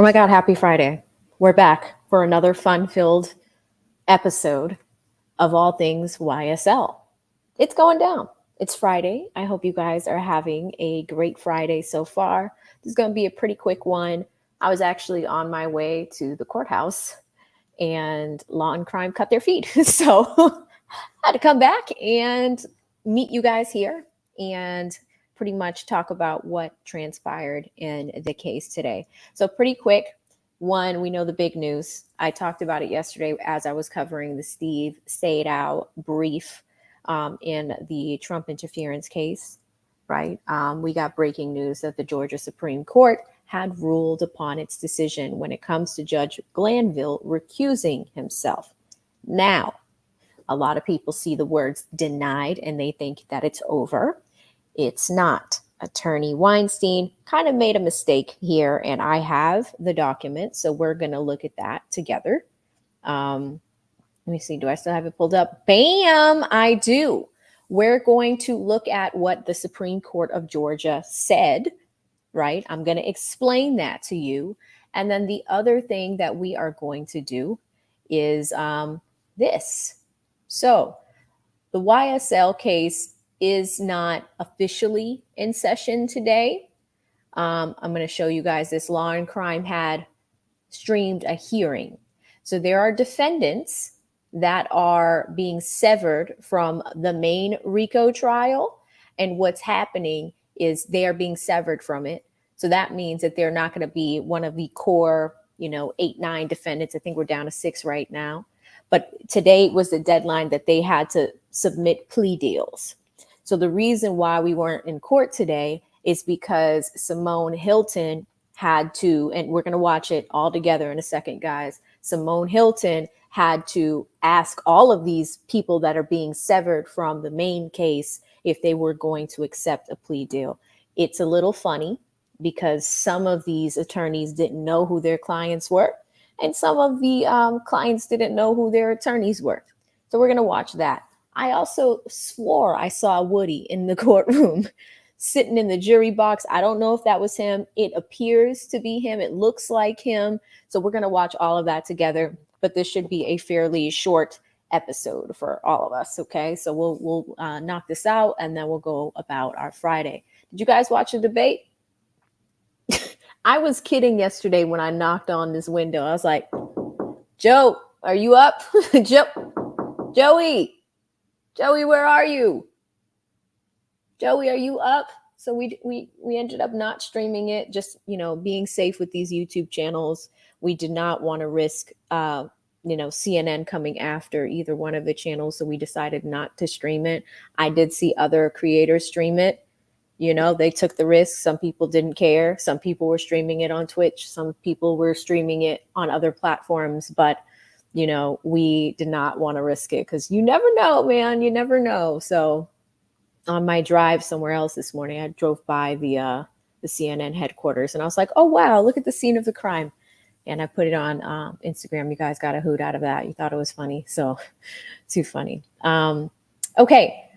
Oh my God, happy Friday. We're back for another fun-filled episode of all things YSL. It's going down. It's Friday. I hope you guys are having a great Friday so far. This is going to be a pretty quick one. I was actually on my way to the courthouse and law and crime cut their feet. So I had to come back and meet you guys here and pretty much talk about what transpired in the case today. So pretty quick. One, we know the big news. I talked about it yesterday as I was covering the Steve Sadow brief in the Trump interference case, right? We got breaking news that the Georgia Supreme Court had ruled upon its decision when it comes to Judge Glanville recusing himself. Now, a lot of people see the words denied and they think that it's over. It's not. Attorney Weinstein kind of made a mistake here, and I have the document, so we're going to look at that together. Let me see. Do I still have it pulled up? Bam! I do. We're going to look at what the Supreme Court of Georgia said, right? I'm going to explain that to you. And then the other thing that we are going to do is this. So the YSL case is not officially in session today. I'm going to show you guys this. Law and Crime had streamed a hearing. So there are defendants that are being severed from the main RICO trial. And what's happening is they are being severed from it. So that means that they're not going to be one of the core, 8, 9 defendants. I think we're down to 6 right now. But today was the deadline that they had to submit plea deals. So the reason why we weren't in court today is because Simone Hilton had to, and we're going to watch it all together in a second, guys. Simone Hilton had to ask all of these people that are being severed from the main case if they were going to accept a plea deal. It's a little funny because some of these attorneys didn't know who their clients were, and some of the clients didn't know who their attorneys were. So we're going to watch that. I also swore I saw Woody in the courtroom sitting in the jury box. I don't know if that was him. It appears to be him. It looks like him. So we're going to watch all of that together. But this should be a fairly short episode for all of us. Okay, so we'll knock this out and then we'll go about our Friday. Did you guys watch the debate? I was kidding yesterday when I knocked on this window. I was like, Joe, are you up? Joey, where are you? Joey, are you up? So we ended up not streaming it, just, being safe with these YouTube channels. We did not want to risk, CNN coming after either one of the channels. So we decided not to stream it. I did see other creators stream it. They took the risk. Some people didn't care. Some people were streaming it on Twitch. Some people were streaming it on other platforms. But we did not want to risk it because you never know, man. You never know. So on my drive somewhere else this morning, I drove by the CNN headquarters and I was like, oh, wow, look at the scene of the crime. And I put it on Instagram. You guys got a hoot out of that. You thought it was funny. So too funny. Okay.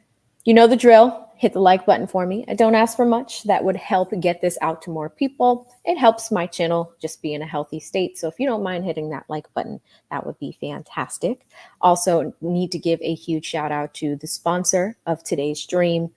You know the drill. Hit the like button for me. I don't ask for much. That would help get this out to more people. It helps my channel just be in a healthy state. So if you don't mind hitting that like button, that would be fantastic. Also need to give a huge shout out to the sponsor of today's stream,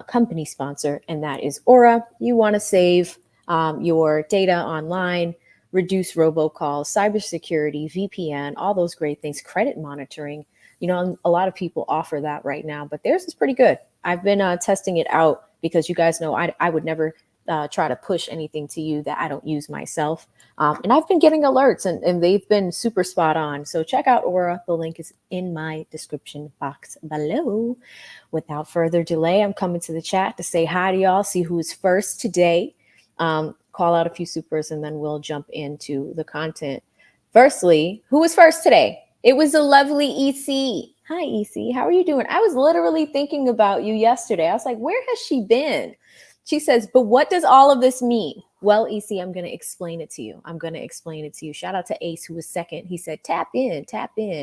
company sponsor, and that is Aura. You want to save your data online, reduce robocalls, cybersecurity, VPN, all those great things, credit monitoring. A lot of people offer that right now, but theirs is pretty good. I've been testing it out because you guys know I would never try to push anything to you that I don't use myself. And I've been getting alerts and they've been super spot on. So check out Aura. The link is in my description box below. Without further delay, I'm coming to the chat to say hi to y'all, see who's first today. Call out a few supers and then we'll jump into the content. Firstly, who was first today? It was the lovely EC. Hi, EC. How are you doing? I was literally thinking about you yesterday. I was like, where has she been? She says, but what does all of this mean? Well, EC, I'm going to explain it to you. Shout out to Ace, who was second. He said, tap in.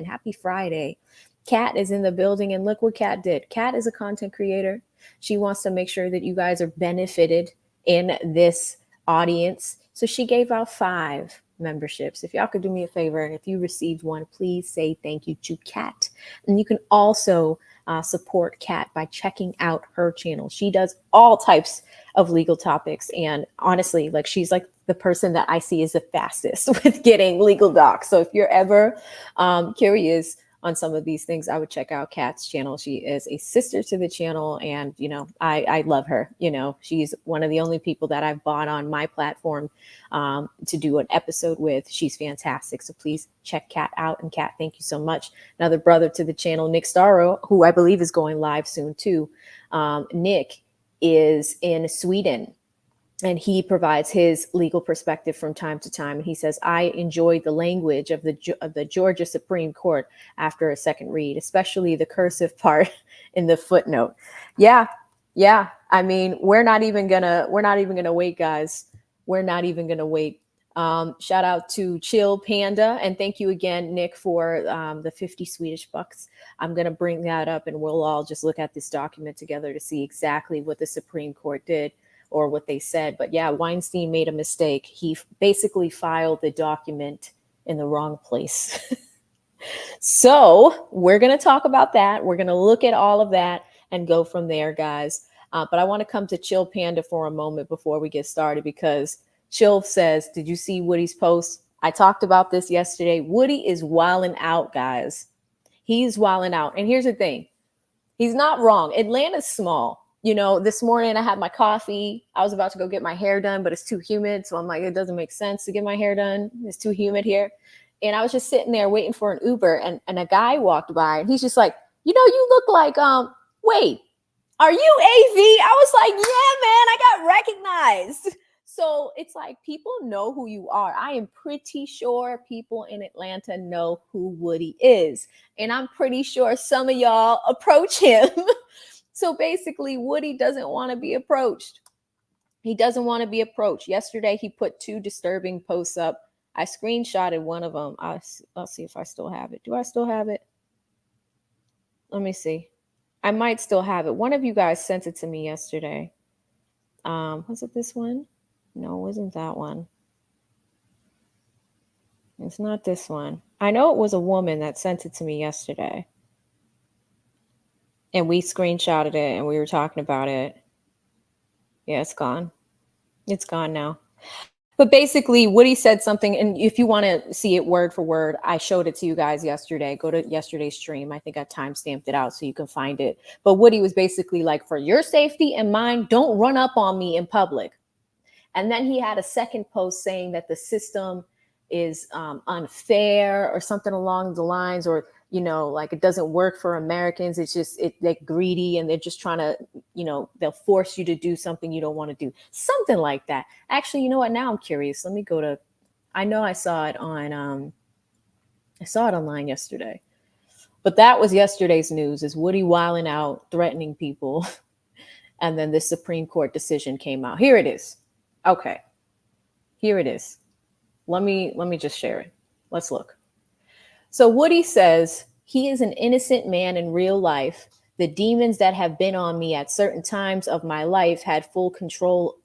Happy Friday. Kat is in the building. And look what Kat did. Kat is a content creator. She wants to make sure that you guys are benefited in this audience. So she gave out 5 memberships. If y'all could do me a favor, and if you received one, please say thank you to Kat. And you can also support Kat by checking out her channel. She does all types of legal topics. And honestly, like, she's like the person that I see is the fastest with getting legal docs. So if you're ever curious on some of these things, I would check out Kat's channel. She is a sister to the channel, and I love her. She's one of the only people that I've bought on my platform to do an episode with. She's fantastic. So please check Kat out. And Kat, thank you so much. Another brother to the channel, Nick Starro, who I believe is going live soon too. Nick is in Sweden, and he provides his legal perspective from time to time. And he says, I enjoyed the language of the Georgia Supreme Court after a second read, especially the cursive part in the footnote. Yeah. I mean, we're not even gonna wait, guys. We're not even gonna wait. Shout out to Chill Panda, and thank you again, Nick, for the 50 Swedish bucks. I'm gonna bring that up, and we'll all just look at this document together to see exactly what the Supreme Court did, or what they said. But yeah, Weinstein made a mistake. He basically filed the document in the wrong place. So we're going to talk about that. We're going to look at all of that and go from there, guys. But I want to come to Chill Panda for a moment before we get started, because Chill says, did you see Woody's post? I talked about this yesterday. Woody is wilding out, guys. He's wilding out. And here's the thing. He's not wrong. Atlanta's small. This morning I had my coffee. I was about to go get my hair done, but it's too humid. So I'm like, it doesn't make sense to get my hair done. It's too humid here. And I was just sitting there waiting for an Uber, and a guy walked by, and he's just like, you look like, wait, are you AV? I was like, yeah, man, I got recognized. So it's like, people know who you are. I am pretty sure people in Atlanta know who Woody is. And I'm pretty sure some of y'all approach him. So basically, Woody doesn't want to be approached. He doesn't want to be approached. Yesterday, he put 2 disturbing posts up. I screenshotted one of them. I'll see if I still have it. Do I still have it? Let me see. I might still have it. One of you guys sent it to me yesterday. Was it this one? No, it wasn't that one. It's not this one. I know it was a woman that sent it to me yesterday. And we screenshotted it, and we were talking about it. Yeah, it's gone. It's gone now. But basically, Woody said something, and if you want to see it word for word, I showed it to you guys yesterday. Go to yesterday's stream. I think I timestamped it out so you can find it. But Woody was basically like, for your safety and mine, don't run up on me in public. And then he had a second post saying that the system is unfair or something along the lines, or like, it doesn't work for Americans. It's just they're greedy, and they're just trying to, they'll force you to do something you don't want to do. Something like that. Actually, you know what? Now I'm curious. Let me go to, I know I saw it online yesterday, but that was yesterday's news, is Woody wilding out, threatening people. And then this Supreme Court decision came out. Here it is. Okay. Here it is. Let me just share it. Let's look. So Woody says, he is an innocent man in real life. The demons that have been on me at certain times of my life had full control.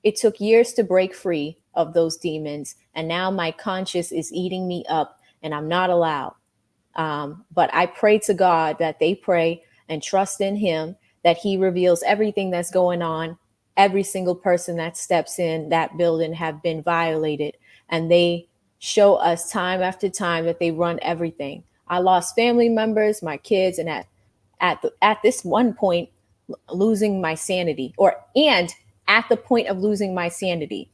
It took years to break free of those demons. And now my conscience is eating me up, and I'm not allowed. But I pray to God that they pray and trust in him, that he reveals everything that's going on. Every single person that steps in that building have been violated, and they show us time after time that they run everything. I lost family members, my kids, and at this one point, losing my sanity, and at the point of losing my sanity.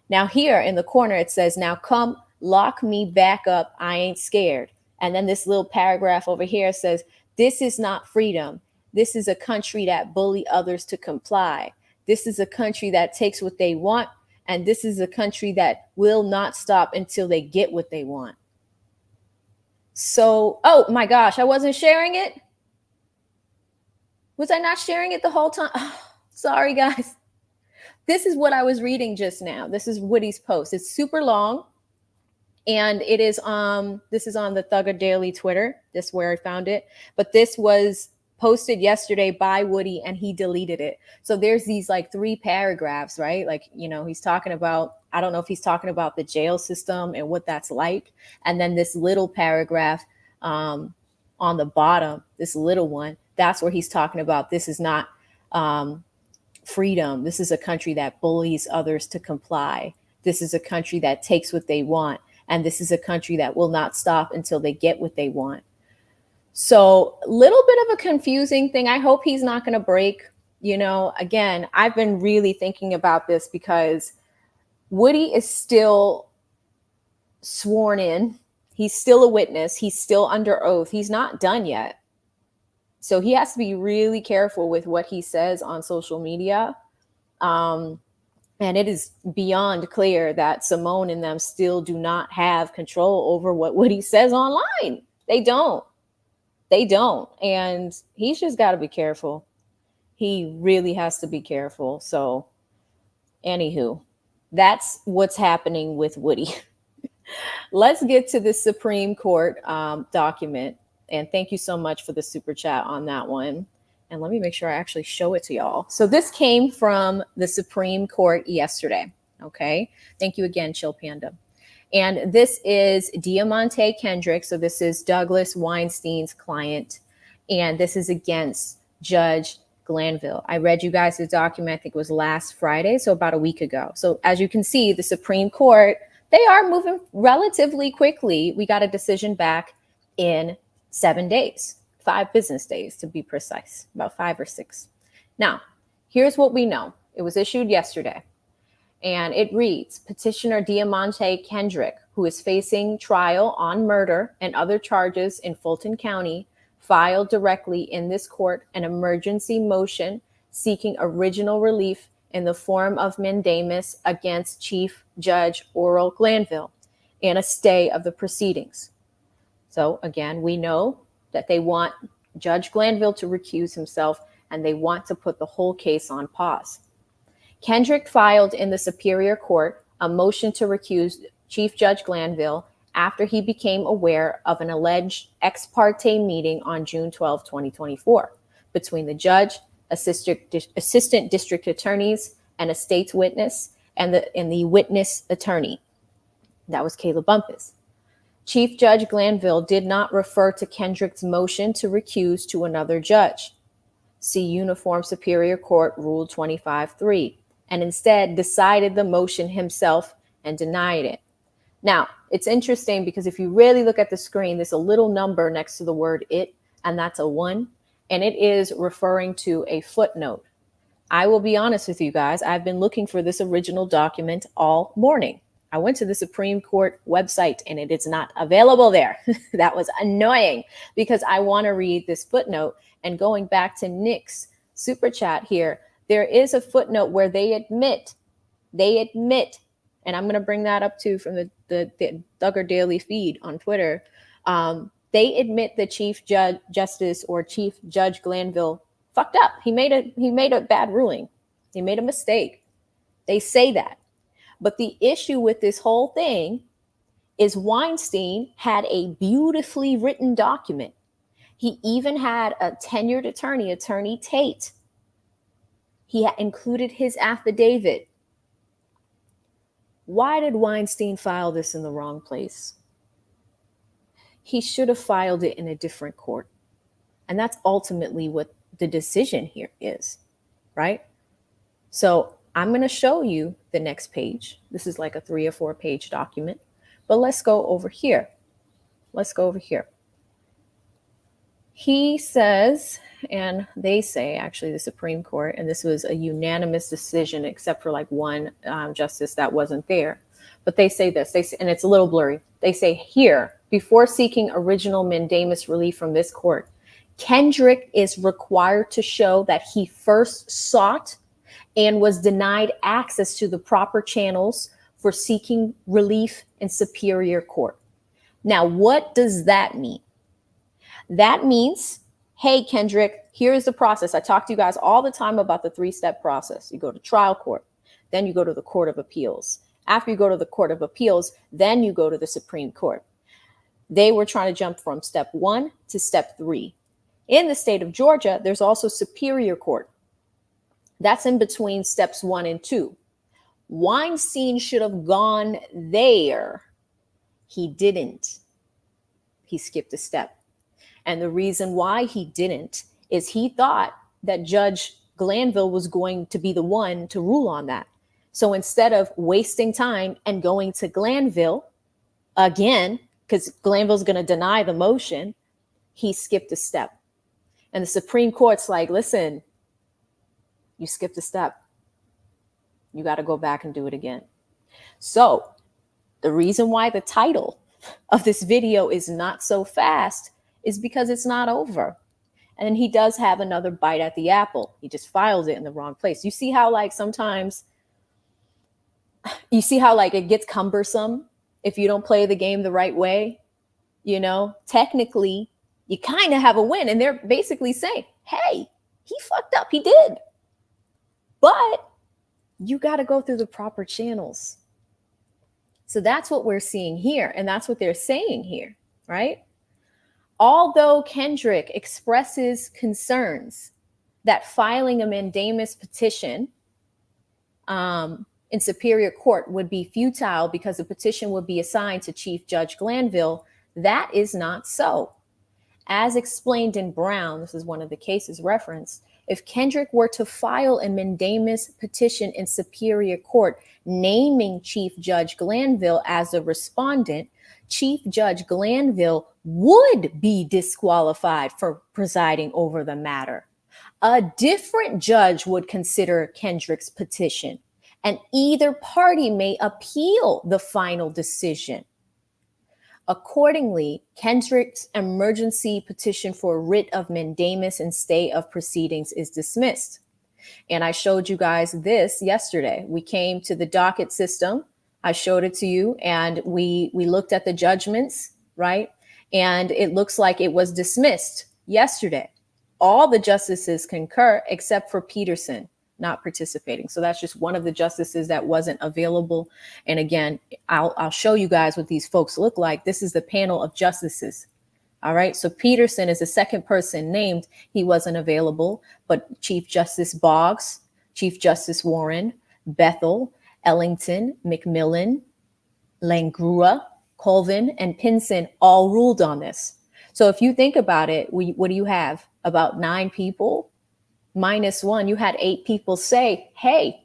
Now here in the corner, it says, now come lock me back up. I ain't scared. And then this little paragraph over here says, this is not freedom. This is a country that bully others to comply. This is a country that takes what they want. And this is a country that will not stop until they get what they want. So, oh my gosh, I wasn't sharing it. Was I not sharing it the whole time? Oh, sorry, guys. This is what I was reading just now. This is Woody's post. It's super long. And it is, this is on the Thugger Daily Twitter. This is where I found it. But this was posted yesterday by Woody, and he deleted it. So there's these like 3 paragraphs, right? Like, you know, he's talking about, I don't know if he's talking about the jail system and what that's like. And then this little paragraph on the bottom, this little one, that's where he's talking about this is not freedom. This is a country that bullies others to comply. This is a country that takes what they want. And this is a country that will not stop until they get what they want. So a little bit of a confusing thing. I hope he's not going to break. You know, again, I've been really thinking about this because Woody is still sworn in. He's still a witness. He's still under oath. He's not done yet. So he has to be really careful with what he says on social media. And it is beyond clear that Simone and them still do not have control over what Woody says online. They don't. They don't. And he's just got to be careful. He really has to be careful. So, anywho, that's what's happening with Woody. Let's get to the Supreme Court document. And thank you so much for the super chat on that one. And let me make sure I actually show it to y'all. So this came from the Supreme Court yesterday. Okay. Thank you again, Chill Panda. And this is Deamonte Kendrick. So this is Douglas Weinstein's client. And this is against Judge Glanville. I read you guys the document, I think it was last Friday, so about a week ago. So as you can see, the Supreme Court, they are moving relatively quickly. We got a decision back in 7 days, 5 business days to be precise, about 5 or 6. Now, here's what we know. It was issued yesterday. And it reads, Petitioner Deamonte Kendrick, who is facing trial on murder and other charges in Fulton County, filed directly in this court an emergency motion seeking original relief in the form of mandamus against Chief Judge Ural Glanville and a stay of the proceedings. So again, we know that they want Judge Glanville to recuse himself and they want to put the whole case on pause. Kendrick filed in the Superior Court a motion to recuse Chief Judge Glanville after he became aware of an alleged ex parte meeting on June 12, 2024, between the judge, assistant district attorneys, and a state's witness, and the witness attorney. That was Caleb Bumpus. Chief Judge Glanville did not refer to Kendrick's motion to recuse to another judge. See Uniform Superior Court Rule 25-3. And instead decided the motion himself and denied it. Now, it's interesting because if you really look at the screen, there's a little number next to the word it, and that's a 1, and it is referring to a footnote. I will be honest with you guys, I've been looking for this original document all morning. I went to the Supreme Court website and it is not available there. That was annoying because I want to read this footnote. And going back to Nick's super chat here, there is a footnote where they admit, and I'm going to bring that up too from the Duggar Daily feed on Twitter. They admit the Chief Justice or Chief Judge Glanville fucked up. He made a bad ruling. He made a mistake. They say that. But the issue with this whole thing is Weinstein had a beautifully written document. He even had a tenured attorney, Attorney Tate. He had included his affidavit. Why did Weinstein file this in the wrong place? He should have filed it in a different court. And that's ultimately what the decision here is, right? So I'm going to show you the next page. This is like a 3 or 4 page document, but let's go over here. He says, and they say, actually, the Supreme Court, and this was a unanimous decision except for like one justice that wasn't there. But they say this, and it's a little blurry. They say here, before seeking original mandamus relief from this court, Kendrick is required to show that he first sought and was denied access to the proper channels for seeking relief in Superior Court. Now, what does that mean? That means, hey, Kendrick, here's the process. I talk to you guys all the time about the 3-step process. You go to trial court, then you go to the Court of Appeals. After you go to the Court of Appeals, then you go to the Supreme Court. They were trying to jump from step 1 to step 3. In the state of Georgia, there's also Superior Court. That's in between steps 1 and 2. Weinstein should have gone there. He didn't. He skipped a step. And the reason why he didn't is he thought that Judge Glanville was going to be the one to rule on that. So instead of wasting time and going to Glanville again, because Glanville's going to deny the motion, he skipped a step. And the Supreme Court's like, listen, you skipped a step. You got to go back and do it again. So the reason why the title of this video is not so fast is because it's not over. And he does have another bite at the apple. He just filed it in the wrong place. You see how like sometimes, it gets cumbersome if you don't play the game the right way. You know, technically, you kind of have a win. And they're basically saying, hey, he fucked up. He did. But you got to go through the proper channels. So that's what we're seeing here. And that's what they're saying here, right? Although Kendrick expresses concerns that filing a mandamus petition in Superior Court would be futile because the petition would be assigned to Chief Judge Glanville, that is not so. As explained in Brown, this is one of the cases referenced, if Kendrick were to file a mandamus petition in Superior Court naming Chief Judge Glanville as a respondent, Chief Judge Glanville would be disqualified for presiding over the matter. A different judge would consider Kendrick's petition, and either party may appeal the final decision. Accordingly, Kendrick's emergency petition for writ of mandamus and stay of proceedings is dismissed. And I showed you guys this yesterday. We came to the docket system. I showed it to you, and we looked at the judgments, right? And it looks like it was dismissed yesterday. All the justices concur except for Peterson not participating. So that's just one of the justices that wasn't available. And again, I'll show you guys what these folks look like. This is the panel of justices. All right. So Peterson is the second person named. He wasn't available, but Chief Justice Boggs, Chief Justice Warren, Bethel, Ellington, McMillan, Langrua, Colvin, and Pinson all ruled on this. So if you think about it, what do you have? About 9 people minus 1. You had 8 people say, hey,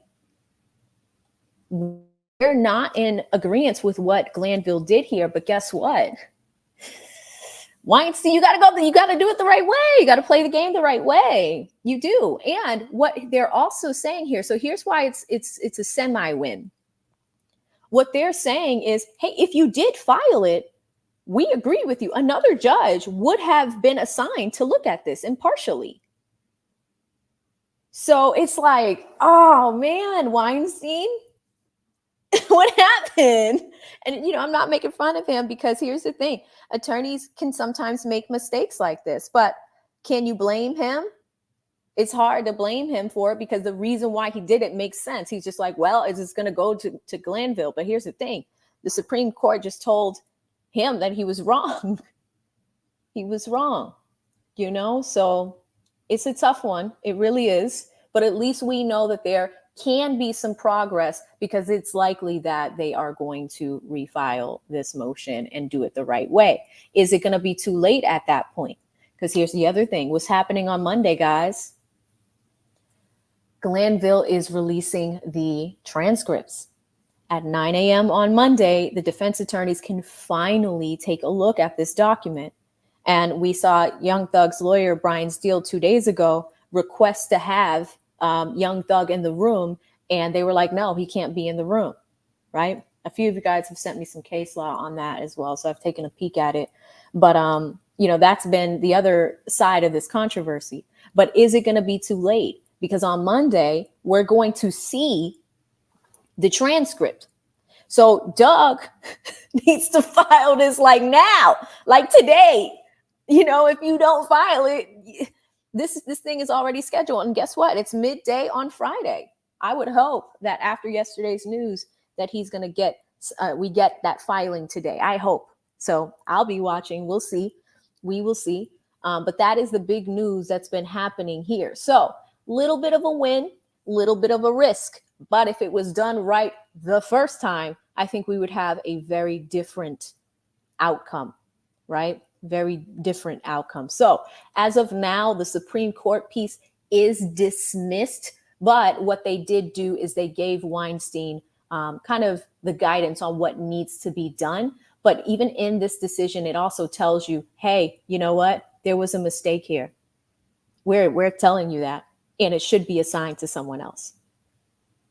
we're not in agreement with what Glanville did here, but guess what? Weinstein, you got to do it the right way. You got to play the game the right way. You do. And what they're also saying here, so here's why it's a semi-win. What they're saying is, hey, if you did file it, we agree with you. Another judge would have been assigned to look at this impartially. So it's like, oh man, Weinstein, what happened? And, I'm not making fun of him, because here's the thing. Attorneys can sometimes make mistakes like this, but can you blame him? It's hard to blame him for it, because the reason why he did it makes sense. He's just like, well, it's just going to go to Glanville. But here's the thing. The Supreme Court just told him that he was wrong. He was wrong, so it's a tough one. It really is. But at least we know that there can be some progress, because it's likely that they are going to refile this motion and do it the right way. Is it going to be too late at that point? Because here's the other thing. What's happening on Monday, guys? Glanville is releasing the transcripts. At 9 a.m. on Monday, the defense attorneys can finally take a look at this document. And we saw Young Thug's lawyer, Brian Steele, 2 days ago, request to have Young Thug in the room. And they were like, no, he can't be in the room, right? A few of you guys have sent me some case law on that as well. So I've taken a peek at it. But, that's been the other side of this controversy. But is it going to be too late? Because on Monday, we're going to see the transcript. So Doug needs to file this like now, like today. If you don't file it, this thing is already scheduled. And guess what? It's midday on Friday. I would hope that after yesterday's news that he's going to we get that filing today. I hope. So I'll be watching. We'll see. We will see. But that is the big news that's been happening here. So little bit of a win, little bit of a risk. But if it was done right the first time, I think we would have a very different outcome, right? Very different outcome. So as of now, the Supreme Court piece is dismissed. But what they did do is they gave Weinstein kind of the guidance on what needs to be done. But even in this decision, it also tells you, hey, you know what? There was a mistake here. We're telling you that, and it should be assigned to someone else,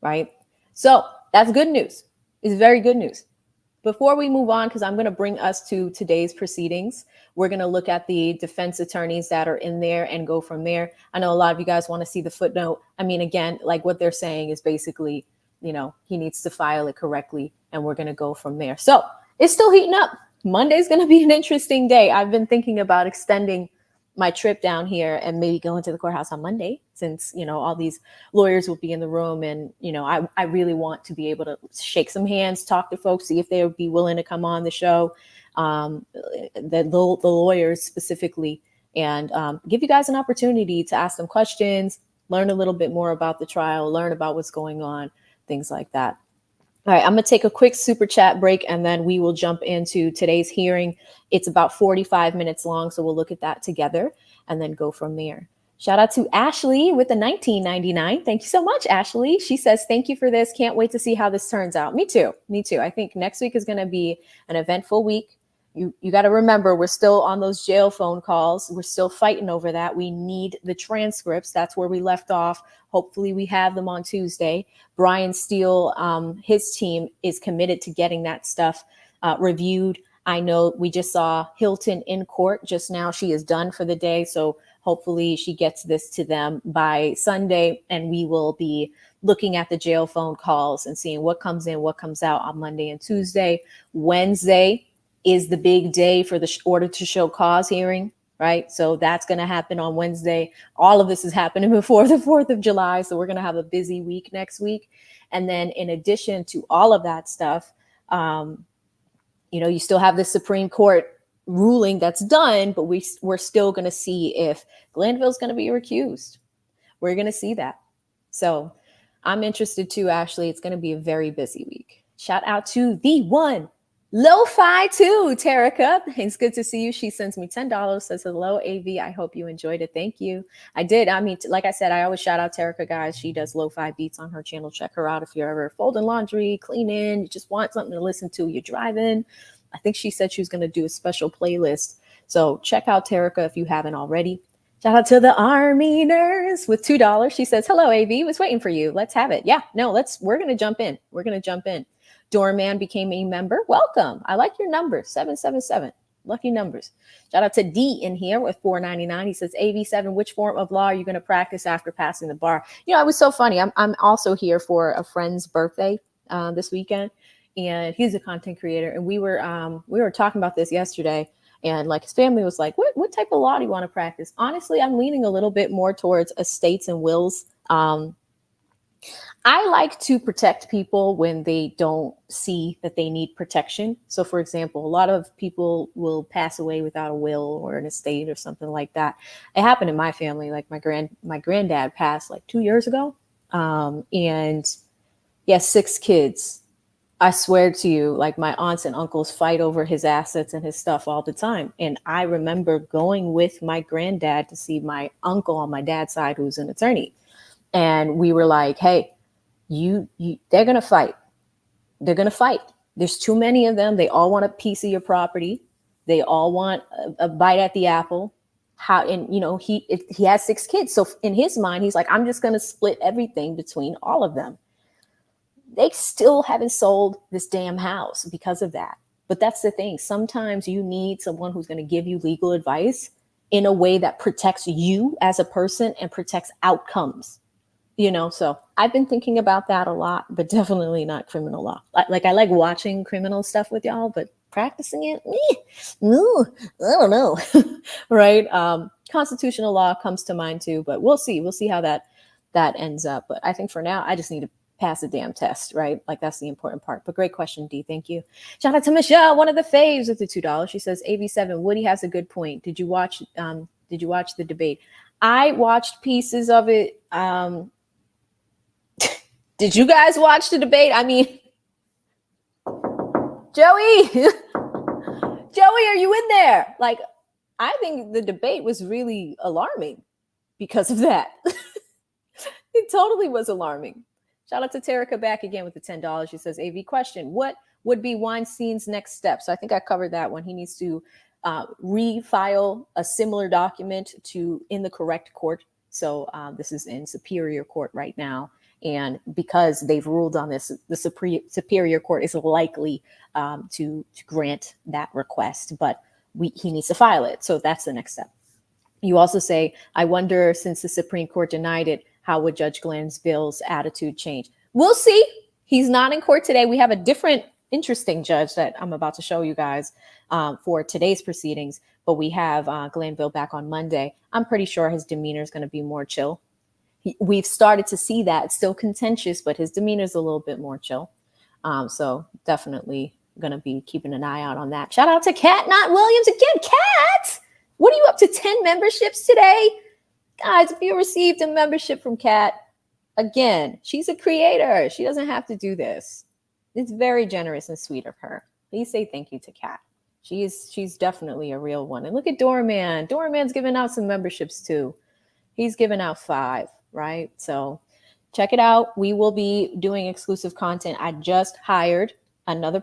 right? So that's good news. It's very good news. Before we move on, because I'm going to bring us to today's proceedings, we're going to look at the defense attorneys that are in there and go from there. I know a lot of you guys want to see the footnote. I mean, again, like what they're saying is basically, you know, he needs to file it correctly, and we're going to go from there. So it's still heating up. Monday's going to be an interesting day. I've been thinking about extending my trip down here and maybe going to the courthouse on Monday, since, you know, all these lawyers will be in the room. And, you know, I really want to be able to shake some hands, talk to folks, see if they would be willing to come on the show, the lawyers specifically, and give you guys an opportunity to ask them questions, learn a little bit more about the trial, learn about what's going on, things like that. All right, I'm going to take a quick super chat break, and then we will jump into today's hearing. It's about 45 minutes long, so we'll look at that together and then go from there. Shout out to Ashley with the $19.99. Thank you so much, Ashley. She says, thank you for this. Can't wait to see how this turns out. Me too. Me too. I think next week is going to be an eventful week. You got to remember, we're still on those jail phone calls. We're still fighting over that. We need the transcripts. That's where we left off. Hopefully we have them on Tuesday. Brian Steele, his team is committed to getting that stuff reviewed. I know we just saw Hilton in court just now. She is done for the day. So hopefully she gets this to them by Sunday, and we will be looking at the jail phone calls and seeing what comes in, what comes out on Monday and Tuesday. Wednesday is the big day for the order to show cause hearing, right? So that's going to happen on Wednesday. All of this is happening before the 4th of July. So we're going to have a busy week next week. And then in addition to all of that stuff, you know, you still have the Supreme Court ruling that's done, but we're still going to see if Glanville's going to be recused. We're going to see that. So I'm interested too, Ashley. It's going to be a very busy week. Shout out to the one Lo-Fi too, Terica. It's good to see you. She sends me $10, says hello, AV. I hope you enjoyed it. Thank you. I did. I mean, like I said, I always shout out Terica, guys. She does lo-fi beats on her channel. Check her out if you're ever folding laundry, cleaning, you just want something to listen to, you're driving. I think she said she was going to do a special playlist. So check out Terica if you haven't already. Shout out to the Army nurse with $2. She says, hello, AV. Was waiting for you. Let's have it. Yeah, no, we're going to jump in. We're going to jump in. Doorman became a member. Welcome. I like your number, 777. Lucky numbers. Shout out to D in here with $4.99. He says, AV7, which form of law are you going to practice after passing the bar? You know, it was so funny. I'm also here for a friend's birthday this weekend, and he's a content creator. And we were talking about this yesterday, and like his family was like, what type of law do you want to practice? Honestly, I'm leaning a little bit more towards estates and wills. I like to protect people when they don't see that they need protection. So, for example, a lot of people will pass away without a will or an estate or something like that. It happened in my family. Like my granddad passed like 2 years ago, and he has 6 kids. I swear to you, like my aunts and uncles fight over his assets and his stuff all the time. And I remember going with my granddad to see my uncle on my dad's side, who's an attorney, and we were like, "Hey, they're going to fight. They're going to fight. There's too many of them. They all want a piece of your property. They all want a bite at the apple." And you know, he has 6 kids. So in his mind, he's like, I'm just going to split everything between all of them. They still haven't sold this damn house because of that. But that's the thing. Sometimes you need someone who's going to give you legal advice in a way that protects you as a person and protects outcomes. You know, so I've been thinking about that a lot, but definitely not criminal law. Like I like watching criminal stuff with y'all, but practicing it, no, I don't know. Right? Constitutional law comes to mind too, but we'll see. We'll see how that ends up. But I think for now, I just need to pass the damn test, right? Like that's the important part. But great question, D. Thank you. Shout out to Michelle, one of the faves with the $2. She says, AV7, Woody has a good point. Did you watch Did you watch the debate? I watched pieces of it. Did you guys watch the debate? I mean, Joey, Joey, are you in there? Like, I think the debate was really alarming because of that. It totally was alarming. Shout out to Terica back again with the $10. She says, AV question, what would be Weinstein's next step? So I think I covered that one. He needs to refile a similar document in the correct court. So this is in Superior Court right now. And because they've ruled on this, the Superior Court is likely to grant that request, but he needs to file it. So that's the next step. You also say, I wonder, since the Supreme Court denied it, how would Judge Glanville's attitude change? We'll see. He's not in court today. We have a different interesting judge that I'm about to show you guys for today's proceedings, but we have Glanville back on Monday. I'm pretty sure his demeanor is going to be more chill. We've started to see that. It's still contentious, but his demeanor is a little bit more chill. So definitely going to be keeping an eye out on that. Shout out to Kat, not Williams again. Kat, what are you up to? 10 memberships today? Guys, if you received a membership from Kat, again, she's a creator. She doesn't have to do this. It's very generous and sweet of her. Please say thank you to Kat. She's definitely a real one. And look at Doorman. Doorman's giving out some memberships too. He's given out 5, right? So check it out. We will be doing exclusive content. I just hired another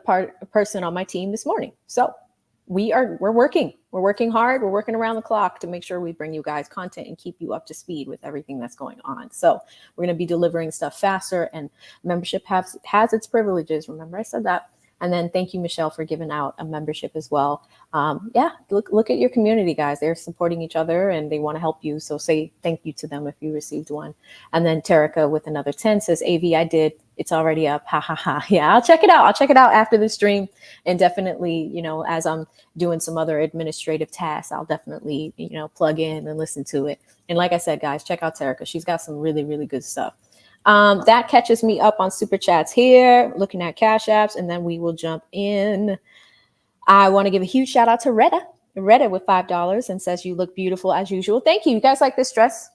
person on my team this morning. So we're working. We're working hard. We're working around the clock to make sure we bring you guys content and keep you up to speed with everything that's going on. So we're going to be delivering stuff faster, and membership has its privileges. Remember, I said that. And then thank you, Michelle, for giving out a membership as well. Look at your community, guys. They're supporting each other and they want to help you. So say thank you to them if you received one. And then Terica with another 10 says, AV, I did. It's already up. Ha ha ha. Yeah, I'll check it out. I'll check it out after the stream. And definitely, as I'm doing some other administrative tasks, I'll definitely, plug in and listen to it. And like I said, guys, check out Terica. She's got some really, really good stuff. That catches me up on Superchats here, looking at Cash Apps, and then we will jump in. I want to give a huge shout out to Retta with $5 and says, you look beautiful as usual. Thank you. You guys like this dress?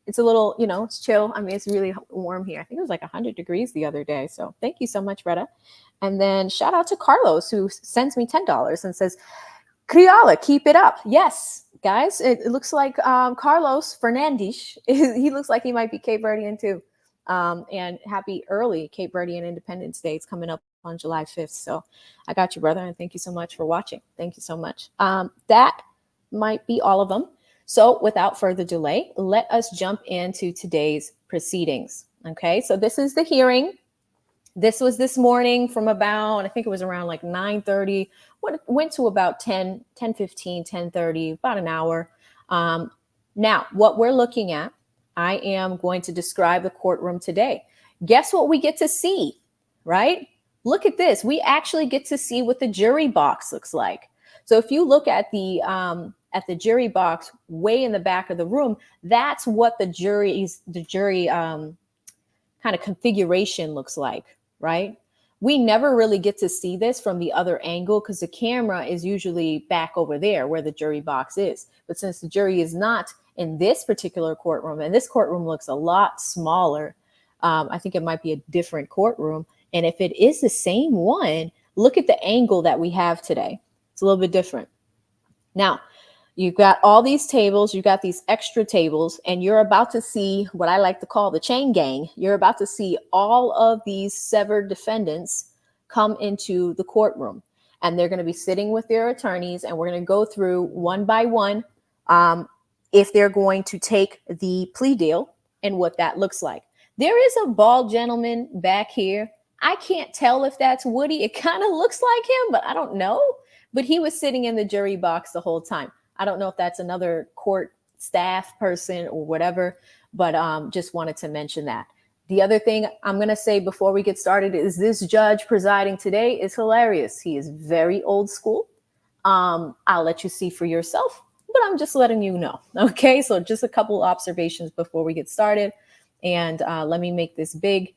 It's a little, it's chill. I mean, it's really warm here. I think it was like 100 degrees the other day. So thank you so much, Retta. And then shout out to Carlos, who sends me $10 and says, Criolla, keep it up. Yes, guys, it looks like Carlos Fernandes, he looks like he might be Cape Verdean too. And happy early Cape Verdean Independence Day. It's coming up on July 5th. So I got you, brother. And thank you so much for watching. Thank you so much. That might be all of them. So without further delay, let us jump into today's proceedings. Okay, so this is the hearing. This was this morning from about, I think it was around like 9:30, went to about 10:15, 10:30, about an hour. Now, what we're looking at, I am going to describe the courtroom today. Guess what we get to see, right? Look at this. We actually get to see what the jury box looks like. So if you look at the jury box way in the back of the room, that's what the jury kind of configuration looks like, right? We never really get to see this from the other angle because the camera is usually back over there where the jury box is. But since the jury is not in this particular courtroom, and this courtroom looks a lot smaller, I think it might be a different courtroom. And if it is the same one, look at the angle that we have today. It's a little bit different. Now, you've got all these tables, you've got these extra tables, and you're about to see what I like to call the chain gang. You're about to see all of these severed defendants come into the courtroom, and they're going to be sitting with their attorneys, and we're going to go through one by one if they're going to take the plea deal and what that looks like. There is a bald gentleman back here. I can't tell if that's Woody. It kind of looks like him, but I don't know. But he was sitting in the jury box the whole time. I don't know if that's another court staff person or whatever, but just wanted to mention that. The other thing I'm going to say before we get started is this judge presiding today is hilarious. He is very old school. I'll let you see for yourself, but I'm just letting you know. Okay, so just a couple observations before we get started. And let me make this big.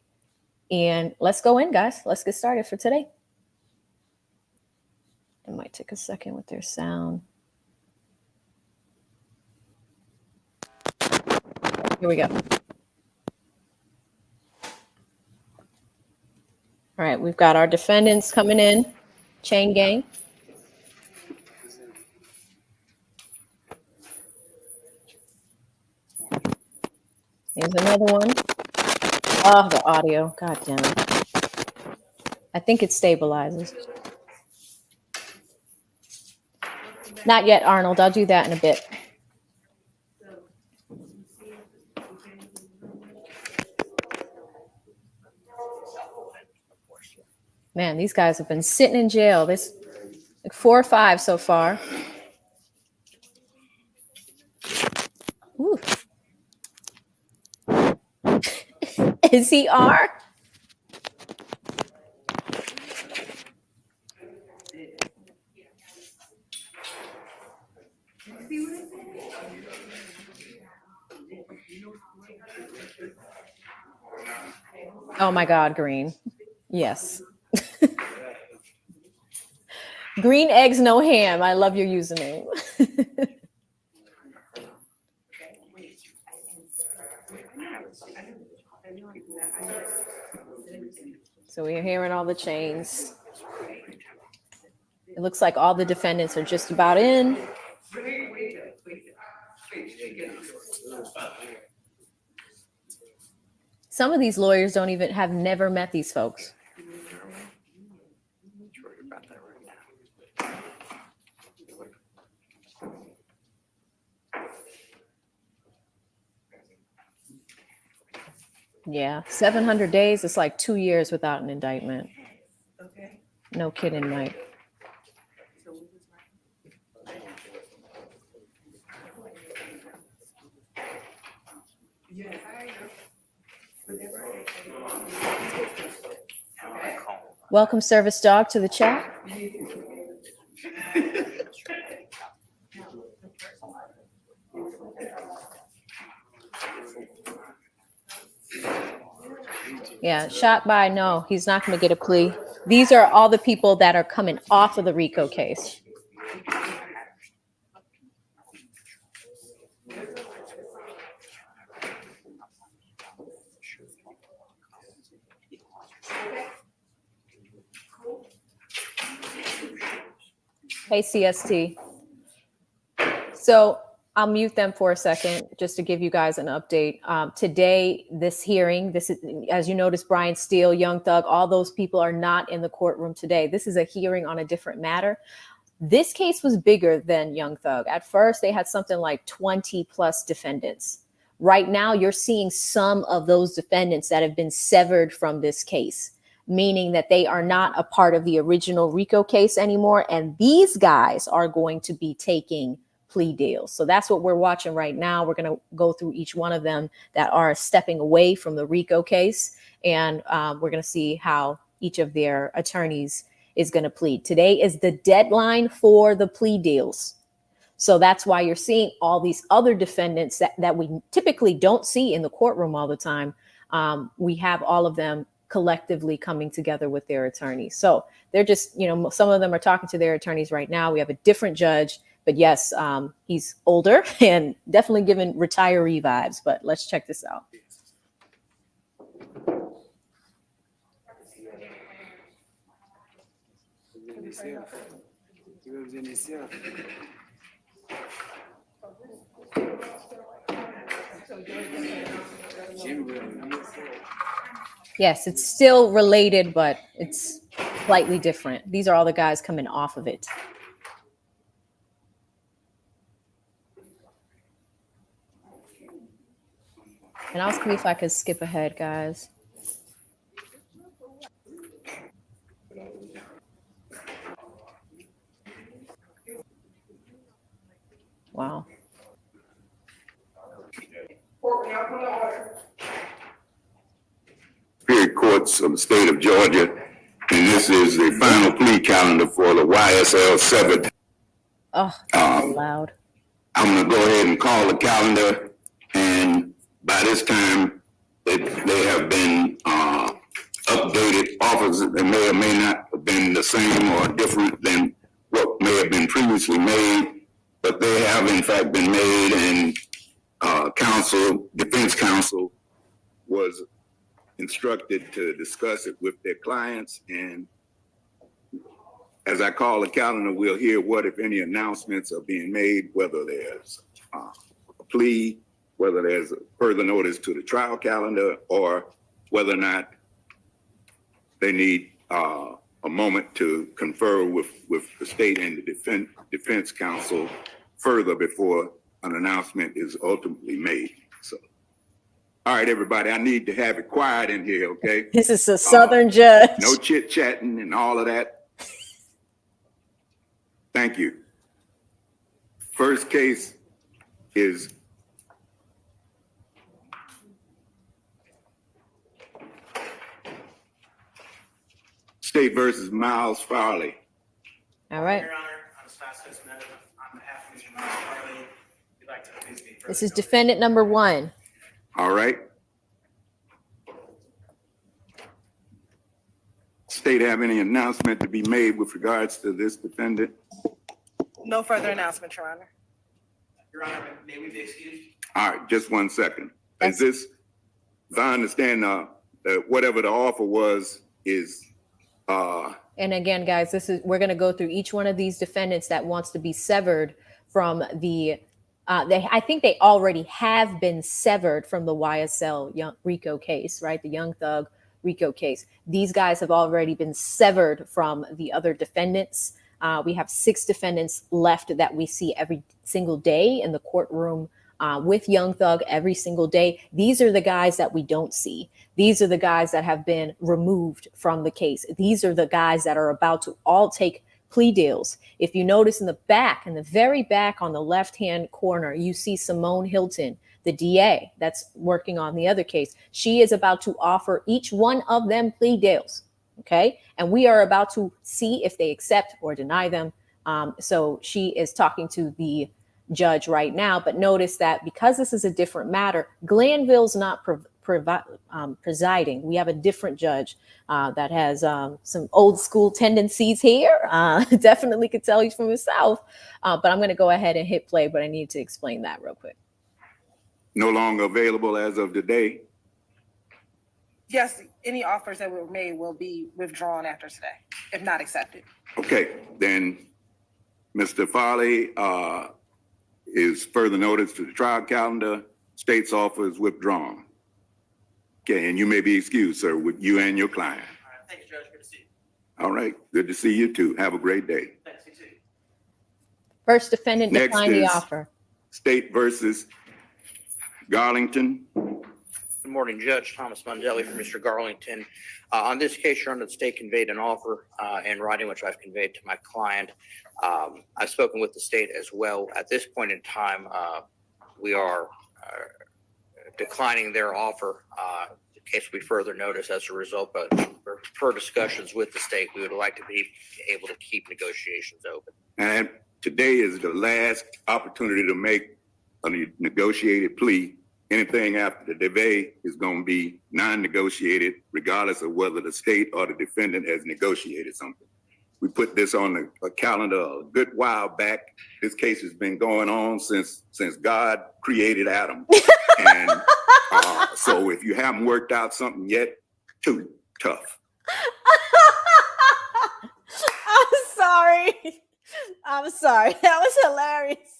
And let's go in, guys. Let's get started for today. It might take a second with their sound. Here we go. All right, we've got our defendants coming in, chain gang. Here's another one. Oh, the audio. God damn it. I think it stabilizes. Not yet, Arnold. I'll do that in a bit. Man, these guys have been sitting in jail. There's like 4 or 5 so far. Ooh. Is he R? Oh my God, Green. Yes. Green eggs, no ham. I love your username. So we're hearing all the chains. It looks like all the defendants are just about in. Some of these lawyers don't even have never met these folks. Yeah, 700 days. It's like 2 years without an indictment. Okay. No kidding, Mike. Welcome, Service Dog, to the chat. Yeah, shot by, no, he's not going to get a plea. These are all the people that are coming off of the RICO case. Hey, CST. So I'll mute them for a second just to give you guys an update. Today, this hearing, this is, as you notice, Brian Steele, Young Thug, all those people are not in the courtroom today. This is a hearing on a different matter. This case was bigger than Young Thug. At first, they had something like 20 plus defendants. Right now, you're seeing some of those defendants that have been severed from this case, meaning that they are not a part of the original RICO case anymore. And these guys are going to be taking plea deals. So that's what we're watching right now. We're going to go through each one of them that are stepping away from the RICO case. And we're going to see how each of their attorneys is going to plead. Today is the deadline for the plea deals. So that's why you're seeing all these other defendants that we typically don't see in the courtroom all the time. We have all of them collectively coming together with their attorneys. So they're just, some of them are talking to their attorneys right now. We have a different judge, but yes, he's older and definitely giving retiree vibes. But let's check this out. Yes, it's still related, but it's slightly different. These are all the guys coming off of it. And I'll see if I could skip ahead, guys. Wow. Superior Courts of the state of Georgia, and this is the final plea calendar for the YSL 7. Oh, so loud. I'm going to go ahead and call the calendar, and by this time, they have been updated offers that may or may not have been the same or different than what may have been previously made, but they have in fact been made, and defense counsel was instructed to discuss it with their clients. And as I call the calendar, we'll hear what, if any, announcements are being made, whether there's a plea, whether there's a further notice to the trial calendar, or whether or not they need a moment to confer with the state and the defense counsel further before an announcement is ultimately made. So, all right, everybody, I need to have it quiet in here, okay? This is a Southern judge. No chit-chatting and all of that. Thank you. First case is State versus Miles Farley. All right. Your Honor, I'm Scott Smith on behalf of Mr. Miles Farley. We'd like to please be This is defendant number 1. All right. State have any announcement to be made with regards to this defendant? No further announcement, Your Honor. Your Honor, may we be excused? All right, just 1 second. Is this, as I understand, whatever the offer was is And again, guys, we're going to go through each one of these defendants that wants to be severed from the I think they already have been severed from the YSL RICO case, right? The Young Thug RICO case. These guys have already been severed from the other defendants. We have 6 defendants left that we see every single day in the courtroom with Young Thug every single day. These are the guys that we don't see. These are the guys that have been removed from the case. These are the guys that are about to all take plea deals. If you notice in the very back on the left-hand corner, you see Simone Hilton, the DA that's working on the other case. She is about to offer each one of them plea deals. Okay. And we are about to see if they accept or deny them. So she is talking to the judge right now, but notice that because this is a different matter, Glanville's not presiding. We have a different judge that has some old school tendencies here. Definitely could tell he's from the South, but I'm going to go ahead and hit play, but I need to explain that real quick. no longer available as of today. Yes, any offers that were made will be withdrawn after today, if not accepted. Okay, then Mr. Farley is further notice to the trial calendar. State's offer is withdrawn. Okay, and you may be excused, sir, with you and your client. All right, thank you, Judge. Good to see you. All right, good to see you too. Have a great day. Thanks, you too. First defendant Next declined the is offer. State versus Garlington. Good morning, Judge Thomas Mondelli for Mr. Garlington. On this case, Your Honor, the state conveyed an offer in writing, which I've conveyed to my client. I've spoken with the state as well. At this point in time, we are declining their offer. The case will be further notice as a result, but per discussions with the state, we would like to be able to keep negotiations open. And today is the last opportunity to make a negotiated plea. Anything after the delay is going to be non-negotiated, regardless of whether the state or the defendant has negotiated something. We put this on the calendar a good while back. This case has been going on since God created Adam. And so if you haven't worked out something yet, too tough. I'm sorry. That was hilarious.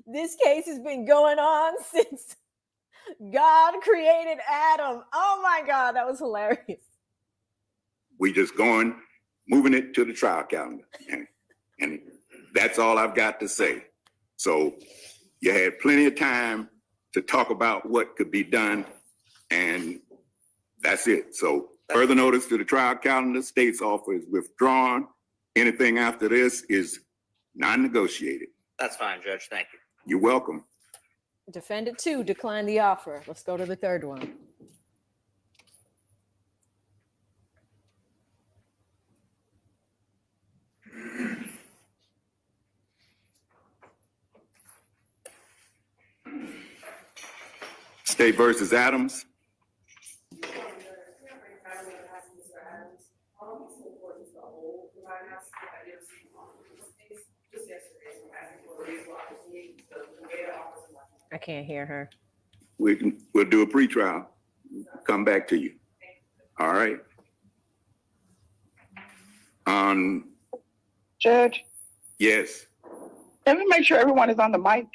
This case has been going on since God created Adam. Oh my God, that was hilarious. We just moving it to the trial calendar. And that's all I've got to say. So you had plenty of time to talk about what could be done, and that's it. So further notice to the trial calendar, state's offer is withdrawn. Anything after this is non-negotiated. That's fine, Judge. Thank you. You're welcome. Defendant 2 declined the offer. Let's go to the third one. State versus Adams. I can't hear her. We'll do a pretrial. Come back to you. All right. Judge, Yes. can we make sure everyone is on the mic?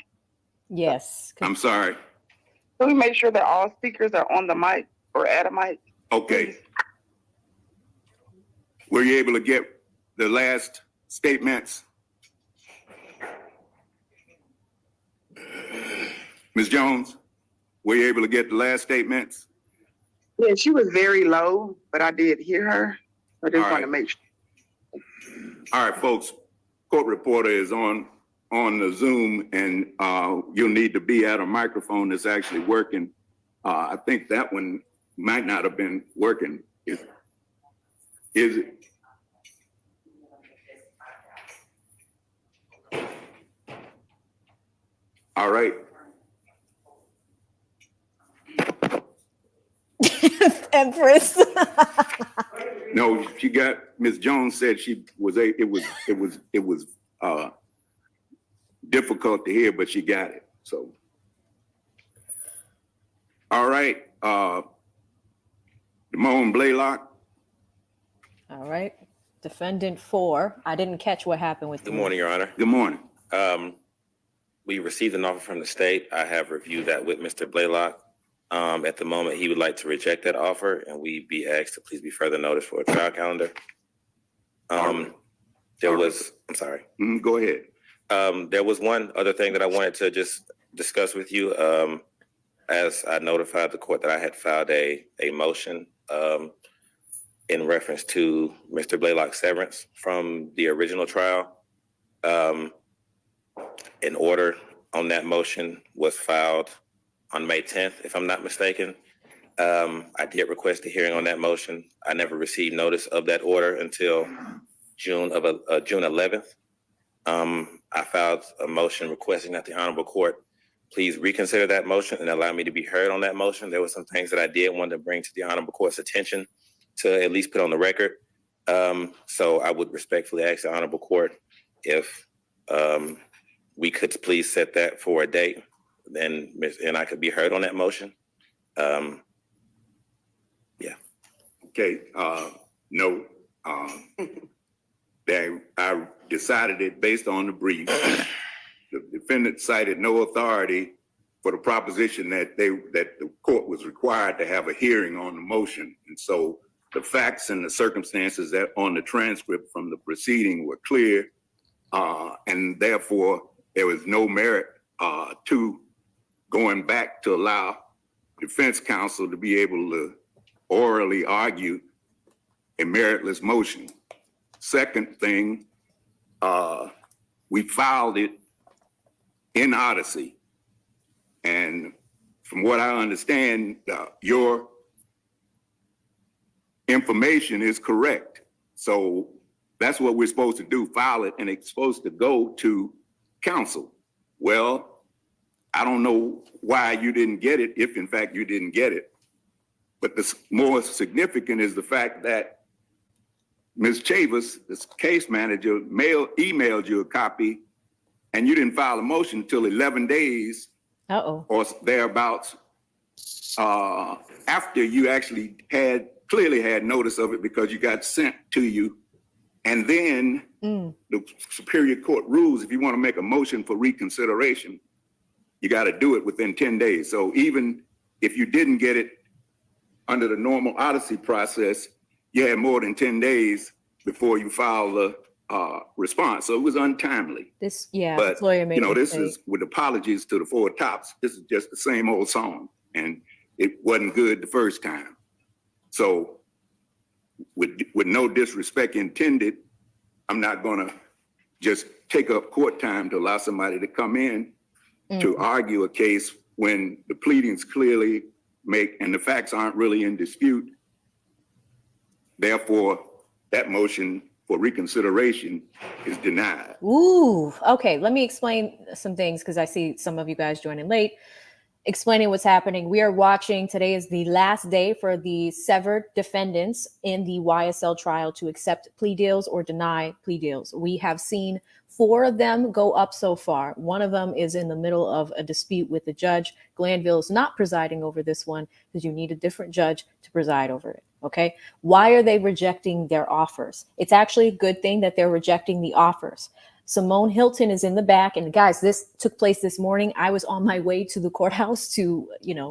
Yes. I'm sorry. Can we make sure that all speakers are on the mic or at a mic? Okay. Please? Were you able to get the last statements? Ms. Jones, were you able to get the last statements? Yeah, she was very low, but I did hear her. I just All want right. to make sure. All right, folks, court reporter is on the Zoom, and you'll need to be at a microphone that's actually working. I think that one might not have been working. Is it? All right. Empress. No, she got, Ms. Jones said it was difficult to hear, but she got it. So, all right, Damone Blaylock. All right. Defendant 4. I didn't catch what happened with Good morning, Your Honor. Good morning. We received an offer from the state. I have reviewed that with Mr. Blaylock. At the moment, he would like to reject that offer, and we be asked to please be further noticed for a trial calendar. I'm sorry. Go ahead. There was one other thing that I wanted to just discuss with you. As I notified the court that I had filed a motion in reference to Mr. Blaylock's severance from the original trial. An order on that motion was filed on May 10th, if I'm not mistaken. I did request a hearing on that motion. I never received notice of that order until June 11th. I filed a motion requesting that the Honorable Court please reconsider that motion and allow me to be heard on that motion. There were some things that I did want to bring to the Honorable Court's attention to at least put on the record. So I would respectfully ask the Honorable Court if we could please set that for a date, then and I could be heard on that motion. Yeah. Okay. No. I decided it based on the brief. The defendant cited no authority for the proposition that the court was required to have a hearing on the motion, and so the facts and the circumstances that on the transcript from the proceeding were clear, and therefore there was no merit to going back to allow defense counsel to be able to orally argue a meritless motion. Second thing, we filed it in Odyssey, and from what I understand, your information is correct. So that's what we're supposed to do, file it, and it's supposed to go to counsel. Well, I don't know why you didn't get it, if in fact you didn't get it. But the more significant is the fact that Ms. Chavis, this case manager, emailed you a copy, and you didn't file a motion until 11 days or thereabouts after you actually clearly had notice of it because you got sent to you. And then the Superior Court rules, if you want to make a motion for reconsideration, you got to do it within 10 days. So even if you didn't get it under the normal Odyssey process, you had more than 10 days before you filed the response. So it was untimely. But lawyer made this is with apologies to the Four Tops. This is just the same old song, and it wasn't good the first time. So with no disrespect intended, I'm not gonna just take up court time to allow somebody to come in to argue a case when the pleadings clearly and the facts aren't really in dispute. Therefore, that motion for reconsideration is denied. Ooh, okay. Let me explain some things because I see some of you guys joining late. explaining what's happening. We are watching. Today is the last day for the severed defendants in the YSL trial to accept plea deals or deny plea deals. We have seen 4 of them go up so far. One of them is in the middle of a dispute with the judge. Glanville is not presiding over this one because you need a different judge to preside over it. Okay. Why are they rejecting their offers? It's actually a good thing that they're rejecting the offers. Simone Hilton is in the back. And guys, this took place this morning. I was on my way to the courthouse to,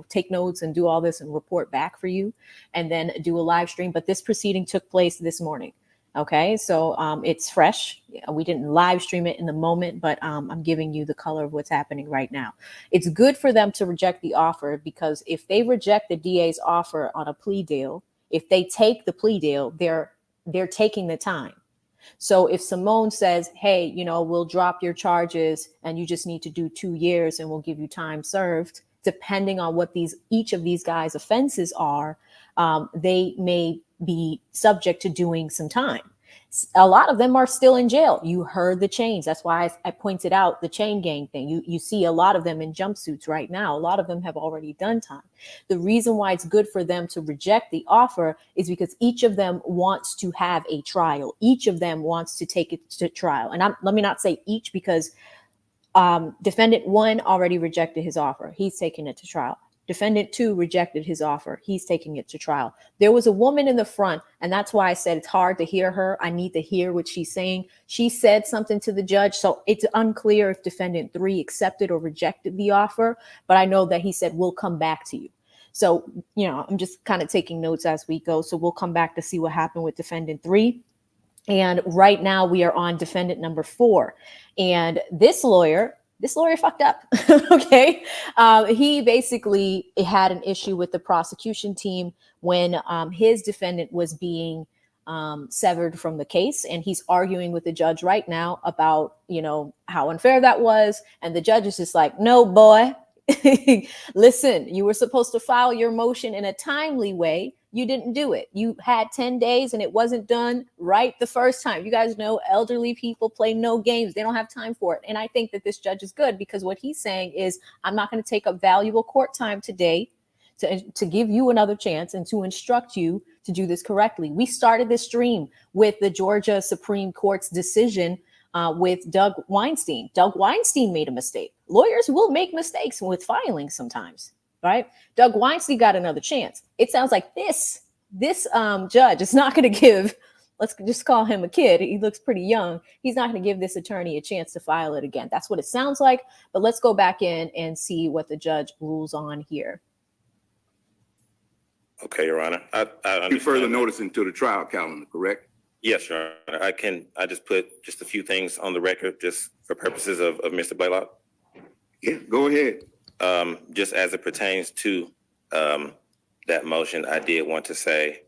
take notes and do all this and report back for you and then do a live stream. But this proceeding took place this morning. Okay, so it's fresh. We didn't live stream it in the moment, but I'm giving you the color of what's happening right now. It's good for them to reject the offer because if they reject the DA's offer on a plea deal, if they take the plea deal, they're taking the time. So if Simone says, hey, we'll drop your charges and you just need to do 2 years and we'll give you time served, depending on what each of these guys' offenses are, they may be subject to doing some time. A lot of them are still in jail. You heard the chains. That's why I pointed out the chain gang thing. You see a lot of them in jumpsuits right now. A lot of them have already done time. The reason why it's good for them to reject the offer is because each of them wants to have a trial. Each of them wants to take it to trial. And let me not say each because defendant 1 already rejected his offer. He's taking it to trial. Defendant 2 rejected his offer. He's taking it to trial. There was a woman in the front, and that's why I said it's hard to hear her. I need to hear what she's saying. She said something to the judge, so it's unclear if defendant 3 accepted or rejected the offer, but I know that he said, we'll come back to you. So, I'm just kind of taking notes as we go. So we'll come back to see what happened with defendant 3. And right now we are on defendant number 4. And this lawyer fucked up. Okay. He basically had an issue with the prosecution team when his defendant was being severed from the case. And he's arguing with the judge right now about, how unfair that was. And the judge is just like, no, boy, listen, you were supposed to file your motion in a timely way. You didn't do it. You had 10 days and it wasn't done right the first time. You guys know elderly people play no games. They don't have time for it. And I think that this judge is good because what he's saying is, I'm not going to take up valuable court time today to give you another chance and to instruct you to do this correctly. We started this stream with the Georgia Supreme Court's decision with Doug Weinstein. Doug Weinstein made a mistake. Lawyers will make mistakes with filing sometimes. Right? Doug Weinstein got another chance. It sounds like this judge is not going to give, let's just call him a kid. He looks pretty young. He's not going to give this attorney a chance to file it again. That's what it sounds like. But let's go back in and see what the judge rules on here. Okay, Your Honor. I You further notice into the trial calendar, correct? Yes, Your Honor. I just put just a few things on the record just for purposes of Mr. Blaylock. Yeah, go ahead. Just as it pertains to that motion, I did want to say,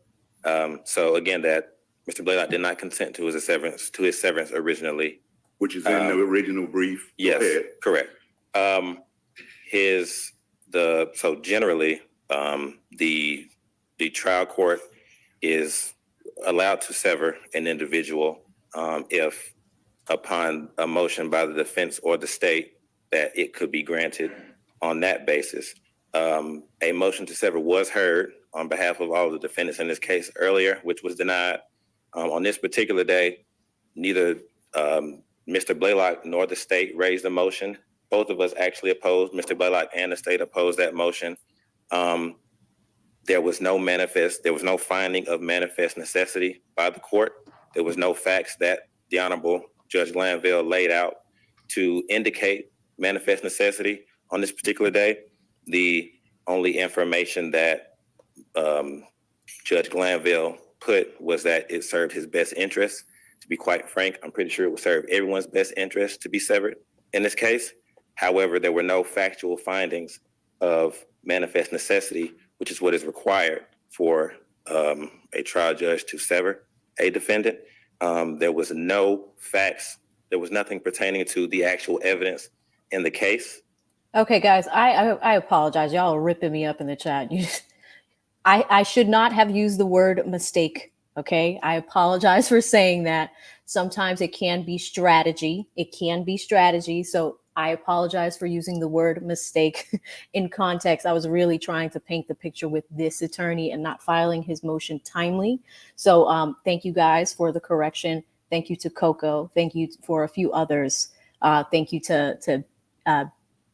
so again, that Mr. Blaylock did not consent to his severance originally. Which is in the original brief. Yes, correct. So generally, the trial court is allowed to sever an individual if upon a motion by the defense or the state that it could be granted on that basis. A motion to sever was heard on behalf of all the defendants in this case earlier, which was denied. On this particular day, neither Mr. Blaylock nor the state raised the motion. Both of us actually opposed. Mr. Blaylock and the state opposed that motion. There was no finding of manifest necessity by the court. There was no facts that the Honorable Judge Glanville laid out to indicate manifest necessity on this particular day. The only information that Judge Glanville put was that it served his best interest. To be quite frank, I'm pretty sure it would serve everyone's best interest to be severed in this case. However, there were no factual findings of manifest necessity, which is what is required for a trial judge to sever a defendant. There was no facts. There was nothing pertaining to the actual evidence in the case. Okay, guys, I apologize. Y'all are ripping me up in the chat. I should not have used the word mistake. Okay, I apologize for saying that. Sometimes it can be strategy. It can be strategy. So I apologize for using the word mistake in context. I was really trying to paint the picture with this attorney and not filing his motion timely. So thank you guys for the correction. Thank you to Coco. Thank you for a few others. Thank you to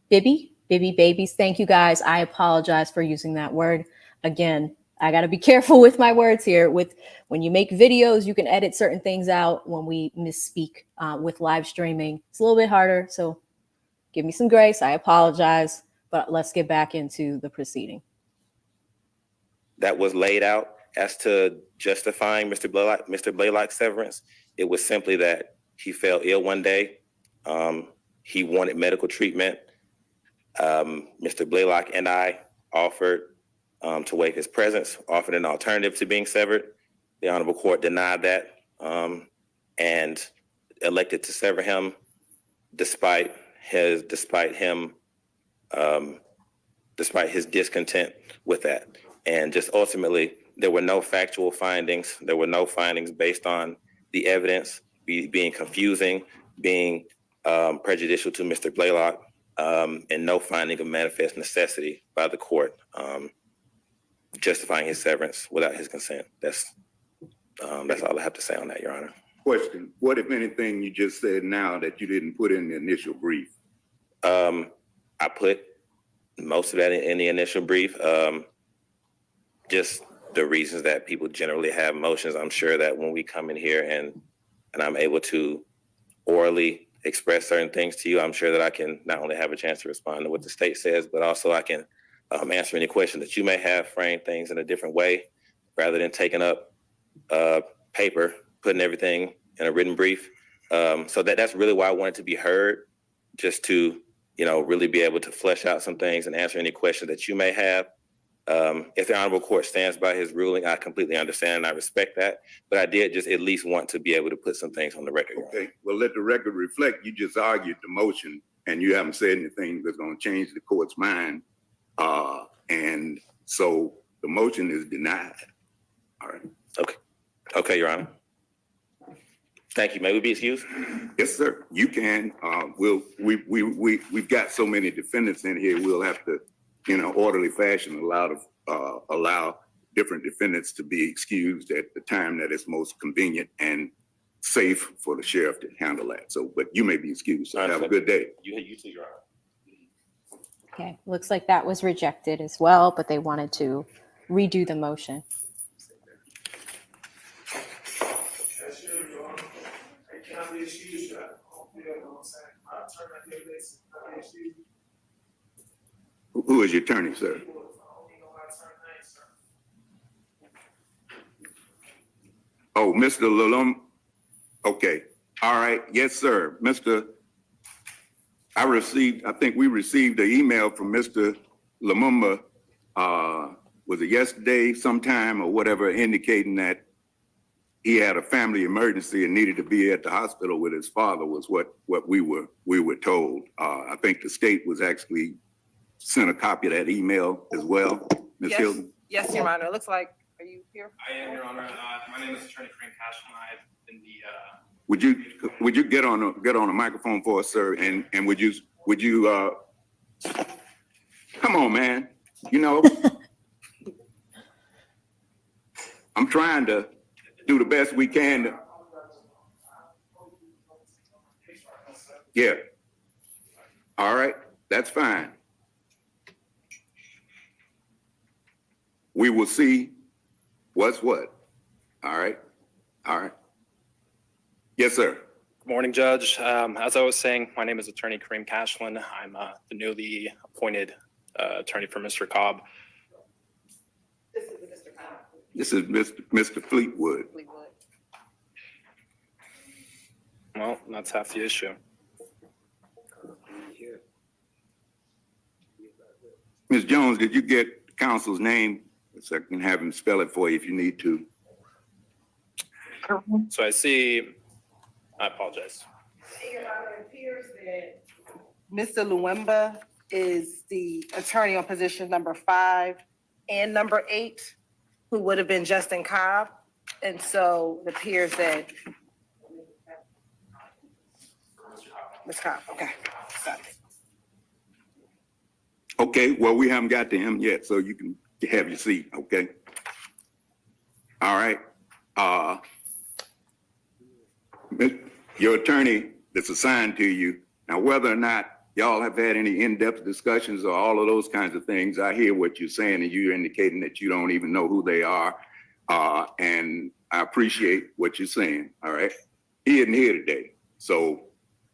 Bibby Babies. Thank you guys. I apologize for using that word. Again, I got to be careful with my words here. When you make videos, you can edit certain things out. When we misspeak with live streaming, it's a little bit harder. So give me some grace. I apologize, but let's get back into the proceeding. That was laid out as to justifying Mr. Blaylock's severance. It was simply that he fell ill one day. He wanted medical treatment. Mr. Blaylock and I offered to waive his presence, offered an alternative to being severed. The Honorable Court denied that and elected to sever him despite his discontent with that. And just ultimately, there were no factual findings. There were no findings based on the evidence being confusing, being prejudicial to Mr. Blaylock, and no finding of manifest necessity by the court justifying his severance without his consent. That's all I have to say on that, Your Honor. Question, what if anything you just said now that you didn't put in the initial brief? I put most of that in the initial brief. Just the reasons that people generally have motions. I'm sure that when we come in here and I'm able to orally express certain things to you, I'm sure that I can not only have a chance to respond to what the state says, but also I can answer any questions that you may have, frame things in a different way, rather than taking up paper, putting everything in a written brief. So that's really why I wanted to be heard, just to, really be able to flesh out some things and answer any questions that you may have. If the Honorable Court stands by his ruling, I completely understand and I respect that. But I did just at least want to be able to put some things on the record. Okay, well, let the record reflect, you just argued the motion and you haven't said anything that's going to change the court's mind. And so the motion is denied. All right. Okay, Your Honor. Thank you. May we be excused? Yes, sir. You can. We've got so many defendants in here. We'll have to, orderly fashion, allow different defendants to be excused at the time that is most convenient and safe for the sheriff to handle that. So, but you may be excused. So have a good day. You too, Your Honor. Okay, looks like that was rejected as well, but they wanted to redo the motion. Who is your attorney, sir? Oh, Mr. Lalum. Okay. All right. Yes, sir. I think we received an email from Mr. Lumumba, was it yesterday sometime or whatever, indicating that he had a family emergency and needed to be at the hospital with his father, was what we were told. I think the state was actually sent a copy of that email as well. Ms. Yes. Hilton? Yes, Your Honor. It looks like, are you here? I am, Your Honor. My name is Attorney Kareem Cashman. I've been the, Would you get on a microphone for us, sir? And would you come on, man. I'm trying to do the best we can. Yeah. All right, that's fine. We will see what's what. All right. Yes, sir. Good morning, Judge. As I was saying, my name is Attorney Kareem Cashman. I'm the newly appointed attorney for Mr. Cobb. This is Mr. Fleetwood. Well, that's half the issue. Ms. Jones, did you get counsel's name? So I can have him spell it for you if you need to. So I apologize. It appears that Mr. Luemba is the attorney on position number 5 and number 8, who would have been Justin Cobb. And so it appears that Ms. Cobb, okay. accepted. Okay, well, we haven't got to him yet, so you can have your seat, okay? All right. Your attorney that's assigned to you, now whether or not y'all have had any in-depth discussions or all of those kinds of things, I hear what you're saying and you're indicating that you don't even know who they are. And I appreciate what you're saying, all right? He isn't here today, so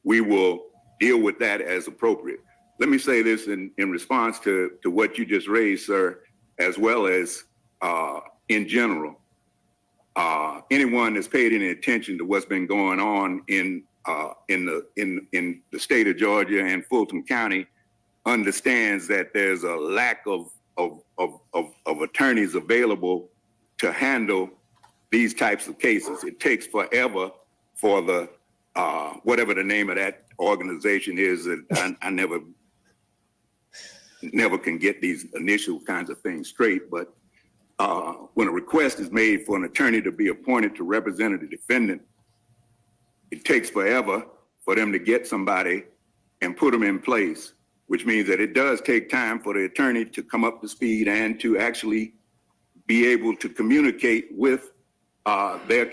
we will deal with that as appropriate. Let me say this in response to what you just raised, sir, as well as in general. Anyone that's paid any attention to what's been going on in the state of Georgia and Fulton County understands that there's a lack of attorneys available to handle these types of cases. It takes forever for the whatever the name of that organization is that I never can get these initial kinds of things straight, but when a request is made for an attorney to be appointed to represent the defendant, it takes forever for them to get somebody and put them in place, which means that it does take time for the attorney to come up to speed and to actually be able to communicate with their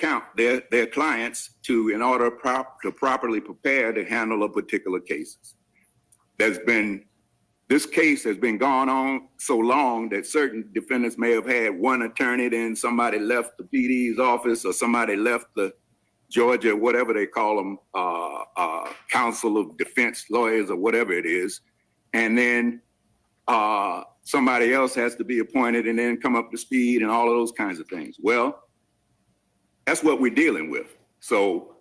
clients in order to properly prepare to handle a particular case. This case has been going on so long that certain defendants may have had one attorney, then somebody left the PD's office or somebody left the Georgia, whatever they call them, Council of Defense Lawyers or whatever it is. And then somebody else has to be appointed and then come up to speed and all of those kinds of things. Well, that's what we're dealing with. So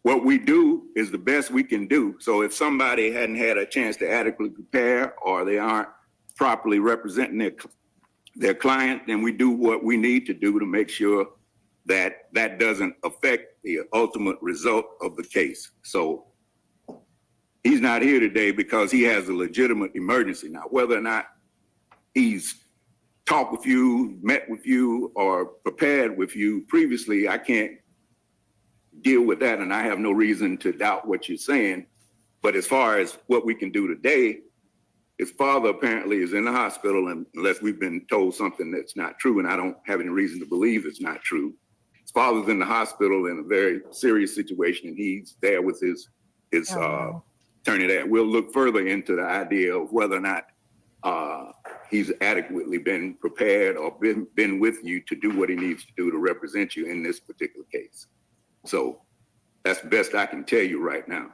what we do is the best we can do. So if somebody hadn't had a chance to adequately prepare or they aren't properly representing their client, then we do what we need to do to make sure that that doesn't affect the ultimate result of the case. So he's not here today because he has a legitimate emergency. Now, whether or not he's talked with you, met with you, or prepared with you previously, I can't deal with that, and I have no reason to doubt what you're saying. But as far as what we can do today, his father apparently is in the hospital, and unless we've been told something that's not true, and I don't have any reason to believe it's not true. His father's in the hospital in a very serious situation, and he's there with his attorney there. We'll look further into the idea of whether or not he's adequately been prepared or been with you to do what he needs to do to represent you in this particular case. So that's the best I can tell you right now.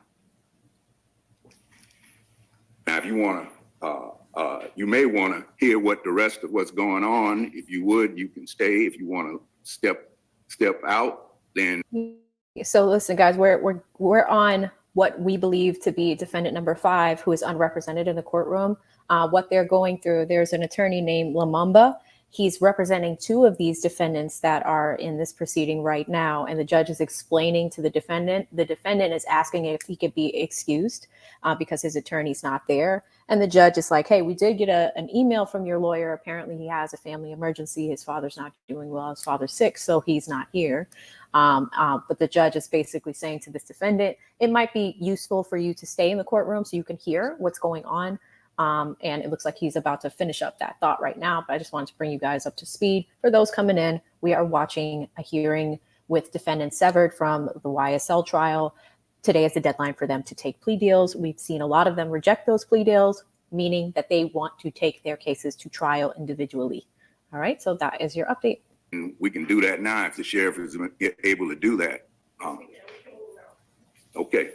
Now, if you want to, you may want to hear what the rest of what's going on. If you would, you can stay. If you want to step out, then. So listen, guys, we're on what we believe to be defendant number 5, who is unrepresented in the courtroom. What they're going through, there's an attorney named Lamumba. He's representing 2 of these defendants that are in this proceeding right now. And the judge is explaining to the defendant. The defendant is asking if he could be excused because his attorney's not there. And the judge is like, hey, we did get an email from your lawyer. Apparently he has a family emergency. His father's not doing well. His father's sick, so he's not here. But the judge is basically saying to this defendant, it might be useful for you to stay in the courtroom so you can hear what's going on. And it looks like he's about to finish up that thought right now, but I just wanted to bring you guys up to speed. For those coming in, we are watching a hearing with defendants severed from the YSL trial. Today is the deadline for them to take plea deals. We've seen a lot of them reject those plea deals, meaning that they want to take their cases to trial individually. All right, so that is your update. We can do that now if the sheriff is able to do that. Okay.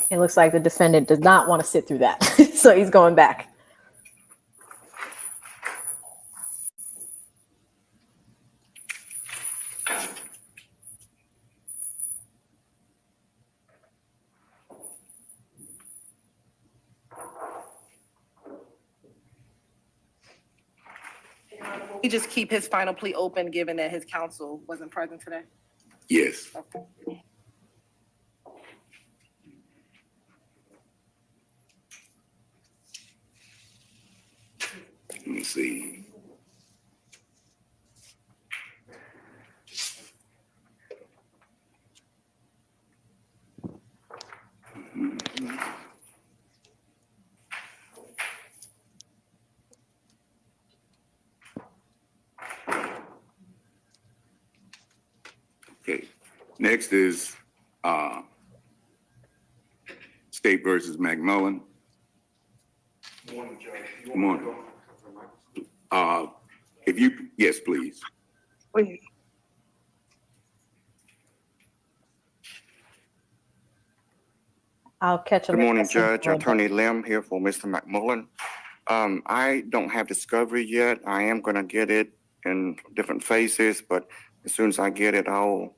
It looks like the defendant does not want to sit through that. So he's going back. He just keep his final plea open, given that his counsel wasn't present today? Yes. Okay. Let me see. Okay. Next is State versus McMullen. Good morning. If you, yes, please. Please. I'll catch a Good morning, listen Judge. for a bit. Attorney Lim here for Mr. McMullen. I don't have discovery yet. I am gonna get it in different phases, but as soon as I get it, I'll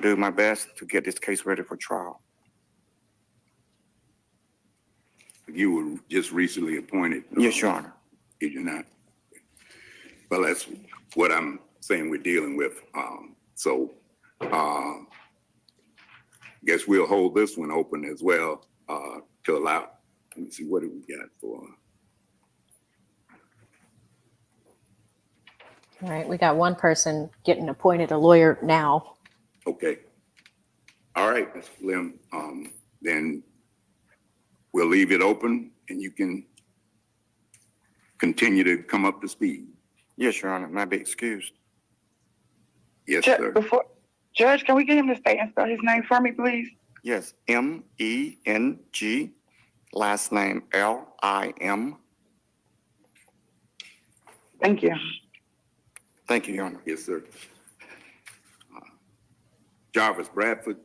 do my best to get this case ready for trial. You were just recently appointed. Yes, Your Honor. Did you not? Well, that's what I'm saying we're dealing with. Guess we'll hold this one open as well to allow. Let me see, what do we got for? All right, we got one person getting appointed a lawyer now. Okay. All right, Mr. Lim. Then we'll leave it open and you can continue to come up to speed. Yes, Your Honor. May I be excused? Yes, sir. Judge, can we get him to stay and spell his name for me, please? Yes, M-E-N-G, last name L-I-M. Thank you. Thank you, Your Honor. Yes, sir. Jarvis Bradford.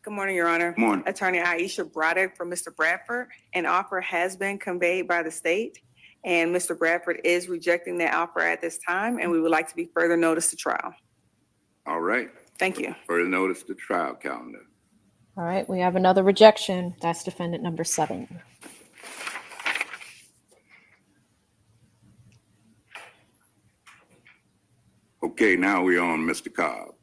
Good morning, Your Honor. Good morning. Attorney Aisha Braddock for Mr. Bradford. An offer has been conveyed by the state, and Mr. Bradford is rejecting that offer at this time, and we would like to be further notice to trial. All right. Thank you. Further notice to trial calendar. All right, we have another rejection. That's defendant number 7. Okay, now we're on Mr. Cobb.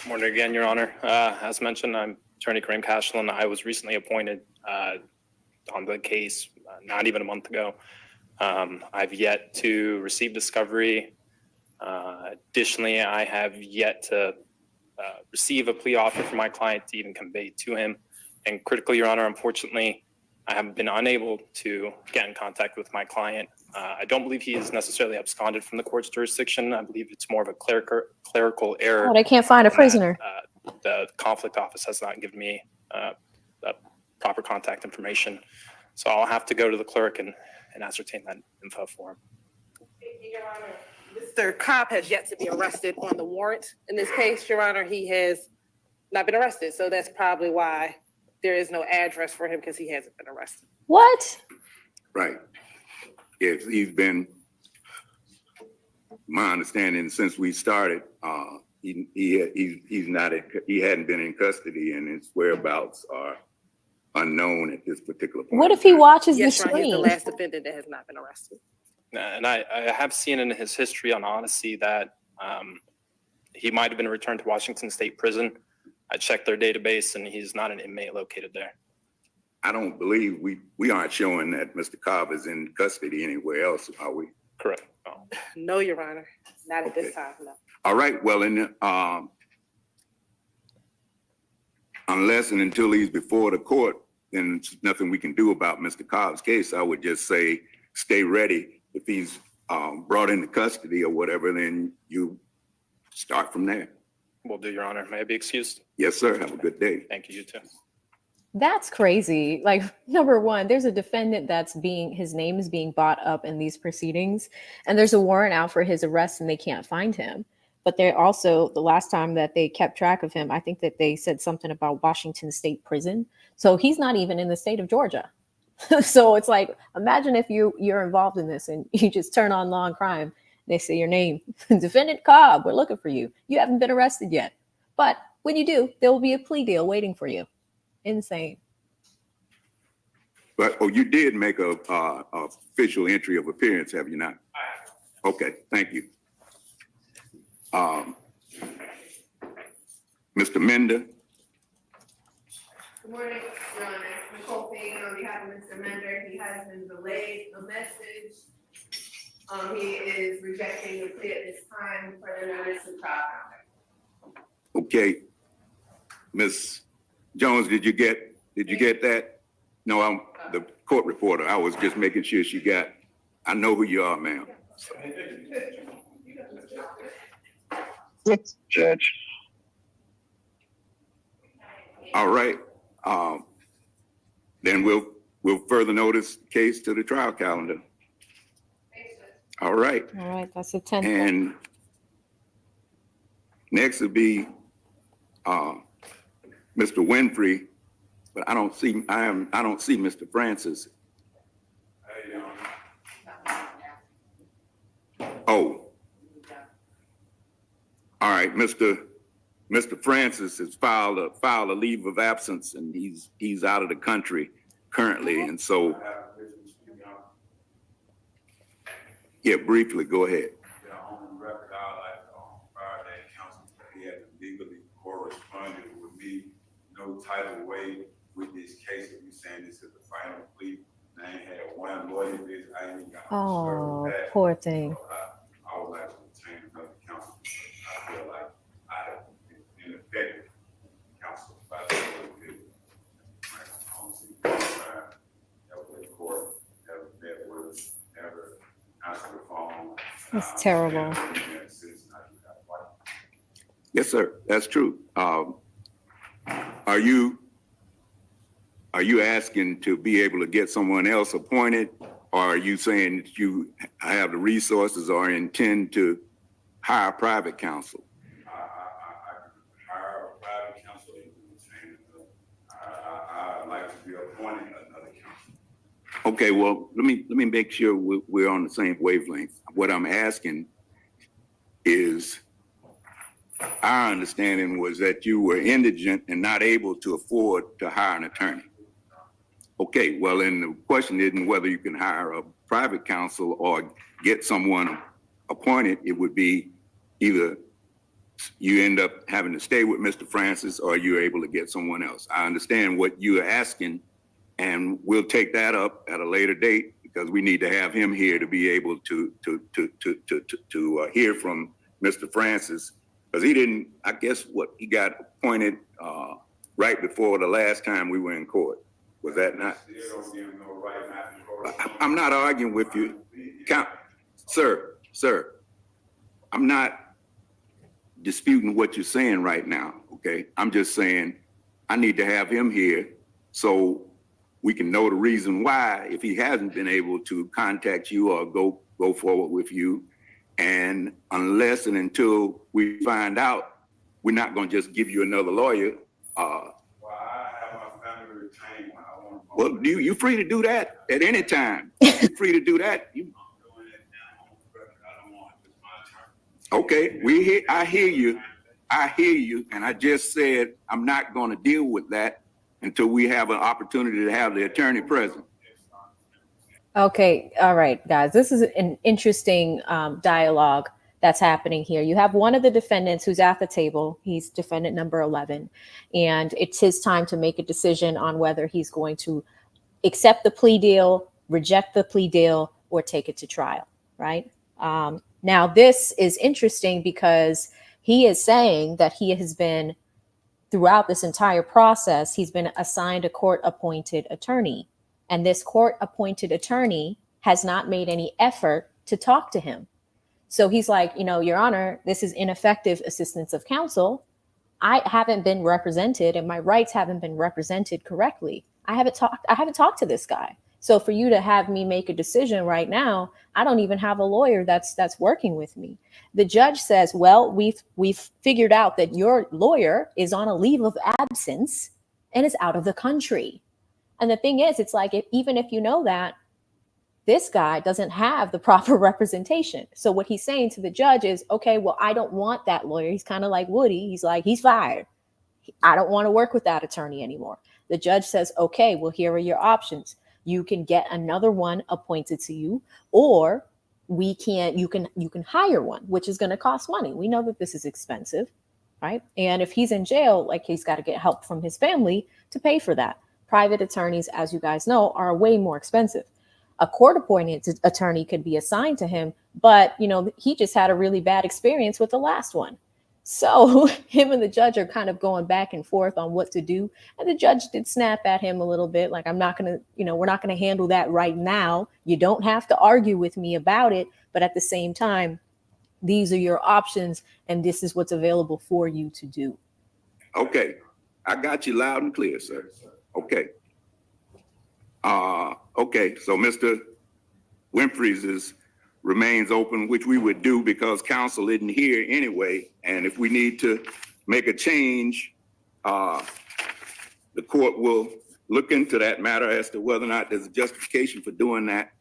Morning again, Your Honor. As mentioned, I'm Attorney Kareem Cashlin. I was recently appointed on the case not even a month ago. I've yet to receive discovery. Additionally, I have yet to receive a plea offer for my client to even convey to him. And critically, Your Honor, unfortunately, I have been unable to get in contact with my client. I don't believe he is necessarily absconded from the court's jurisdiction. I believe it's more of a clerical error. Oh, they can't find a prisoner. The conflict office has not given me the proper contact information. So I'll have to go to the clerk and ascertain that info for him. Your Honor, Mr. Cobb has yet to be arrested on the warrant in this case, Your Honor. He has not been arrested, so that's probably why there is no address for him, because he hasn't been arrested. What? Right. Yes, he's been, my understanding since we started, he's not, he hadn't been in custody and his whereabouts are unknown at this particular point. What if he watches the Yes, Your Honor, he's the screen? last defendant that has not been arrested. And I have seen in his history on Odyssey that he might have been returned to Washington State Prison. I checked their database and he's not an inmate located there. I don't believe we aren't showing that Mr. Cobb is in custody anywhere else, are we? Correct. Oh. No, Your Honor, not at this Okay. time, no. All right, well, unless and until he's before the court, then there's nothing we can do about Mr. Cobb's case. I would just say, stay ready. If he's brought into custody or whatever, then you start from there. Will do, Your Honor. May I be excused? Yes, sir. Have a good day. Thank you, you too. That's crazy. Like, number one, there's a defendant his name is being brought up in these proceedings, and there's a warrant out for his arrest and they can't find him. But they're also, the last time that they kept track of him, I think that they said something about Washington State Prison. So he's not even in the state of Georgia. So it's like, imagine if you're involved in this and you just turn on Law and Crime. They say your name, Defendant Cobb, we're looking for you. You haven't been arrested yet. But when you do, there will be a plea deal waiting for you. Insane. But, you did make a official entry of appearance, have you not? Okay, thank you. Mr. Mender. Good morning, Your Honor. Nicole Fagan on behalf of Mr. Mender. He has been delayed a message. He is rejecting the plea at this time for the notice of trial. Okay. Miss Jones, did you get that? No, I'm the court reporter. I was just making sure she got, I know who you are, ma'am. Yes, Judge. All right. Then we'll further notice the case to the trial calendar. All right. All right, that's the 10th. And next would be Mr. Winfrey, but I don't see Mr. Francis. Oh. All right, Mr. Francis has filed a leave of absence, and he's out of the country currently, and so yeah, briefly, go ahead. Yeah, on the record, I'd like to fire that counsel. He had legally corresponded with me, no type of way with this case. If you saying this is the final plea, and I ain't had one lawyer visit, I ain't got Oh, poor thing. So I would like to obtain another counsel. I feel like I have been ineffective counsel by the way. I don't see the time, never went to court, never met with, never answered the phone. That's terrible. Yes, sir. That's true. Are you asking to be able to get someone else appointed, or are you saying that you have the resources or intend to hire private counsel? I hire a private counsel. I'd like to be appointing another counsel. Okay, well, let me make sure we're on the same wavelength. What I'm asking is, our understanding was that you were indigent and not able to afford to hire an attorney. Okay, well, then the question isn't whether you can hire a private counsel or get someone appointed. It would be either you end up having to stay with Mr. Francis or you're able to get someone else. I understand what you are asking, and we'll take that up at a later date because we need to have him here to be able to hear from Mr. Francis, because he didn't, I guess he got appointed right before the last time we were in court. Was that not? I'm not arguing with you. Sir, I'm not disputing what you're saying right now, okay? I'm just saying I need to have him here so we can know the reason why, if he hasn't been able to contact you or go forward with you. And unless and until we find out, we're not going to just give you another lawyer. Well, I have my family retained when I want to. Well, you're free to do that at any time. You're free to do that. I'm doing it now on the record. I don't want it. It's my turn. Okay, I hear you. And I just said, I'm not going to deal with that until we have an opportunity to have the attorney present. Okay, all right, guys. This is an interesting dialogue that's happening here. You have one of the defendants who's at the table. He's defendant number 11, and it's his time to make a decision on whether he's going to accept the plea deal, reject the plea deal, or take it to trial, right? Now, this is interesting because he is saying that he has been, throughout this entire process, he's been assigned a court-appointed attorney. And this court-appointed attorney has not made any effort to talk to him. So he's like, Your Honor, this is ineffective assistance of counsel. I haven't been represented and my rights haven't been represented correctly. I haven't talked to this guy. So for you to have me make a decision right now, I don't even have a lawyer that's working with me. The judge says, well, we've figured out that your lawyer is on a leave of absence and is out of the country. And the thing is, it's like, even if you know that, this guy doesn't have the proper representation. So what he's saying to the judge is, okay, well, I don't want that lawyer. He's kind of like Woody. He's like, he's fired. I don't want to work with that attorney anymore. The judge says, okay, well, here are your options. You can get another one appointed to you, or you can hire one, which is going to cost money. We know that this is expensive, right? And if he's in jail, like, he's got to get help from his family to pay for that. Private attorneys, as you guys know, are way more expensive. A court-appointed attorney could be assigned to him, but he just had a really bad experience with the last one. So him and the judge are kind of going back and forth on what to do. And the judge did snap at him a little bit, like, I'm not going to, we're not going to handle that right now. You don't have to argue with me about it. But at the same time, these are your options, and this is what's available for you to do. Okay, I got you loud and clear, sir. Okay. Okay, so Mr. Winfrey's remains open, which we would do because counsel isn't here anyway. And if we need to make a change, the court will look into that matter as to whether or not there's a justification for doing that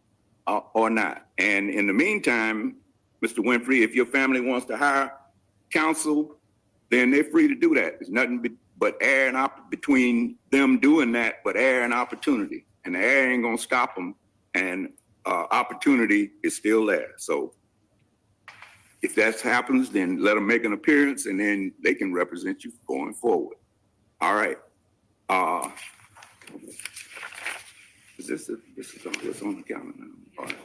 or not. And in the meantime, Mr. Winfrey, if your family wants to hire counsel, then they're free to do that. There's nothing but air and between them doing that, but air and opportunity. And the air ain't gonna stop them. And opportunity is still there. So if that happens, then let them make an appearance and then they can represent you going forward. All right. This is on the calendar now. All right.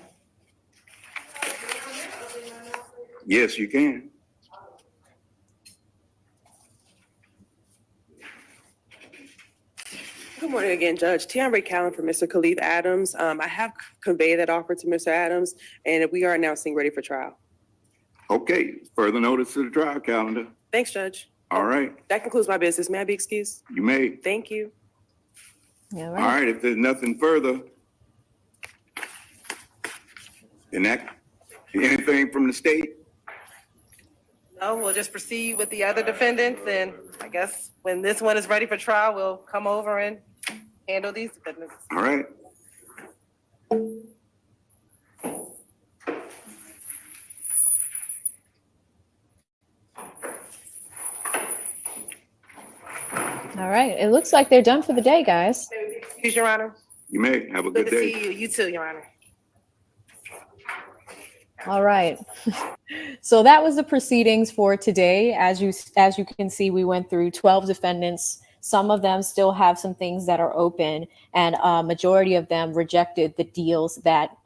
Yes, you can. Good morning again, Judge. Tianre Callan for Mr. Khalif Adams. I have conveyed that offer to Mr. Adams, and we are announcing ready for trial. Okay, further notice to the trial calendar. Thanks, Judge. All right. That concludes my business. May I be excused? You may. Thank you. Yeah, All right, if there's nothing further, then anything from the state? No, we'll just proceed with the other defendants, and I guess when this one is ready for trial, we'll come over and handle these defendants. All right. All right. It looks like they're done for the day, guys. Excuse, Your Honor. You may. Have a Good good to day. see you. You too, Your Honor. All right. So that was the proceedings for today. As you can see, we went through 12 defendants. Some of them still have some things that are open, and a majority of them rejected the deals that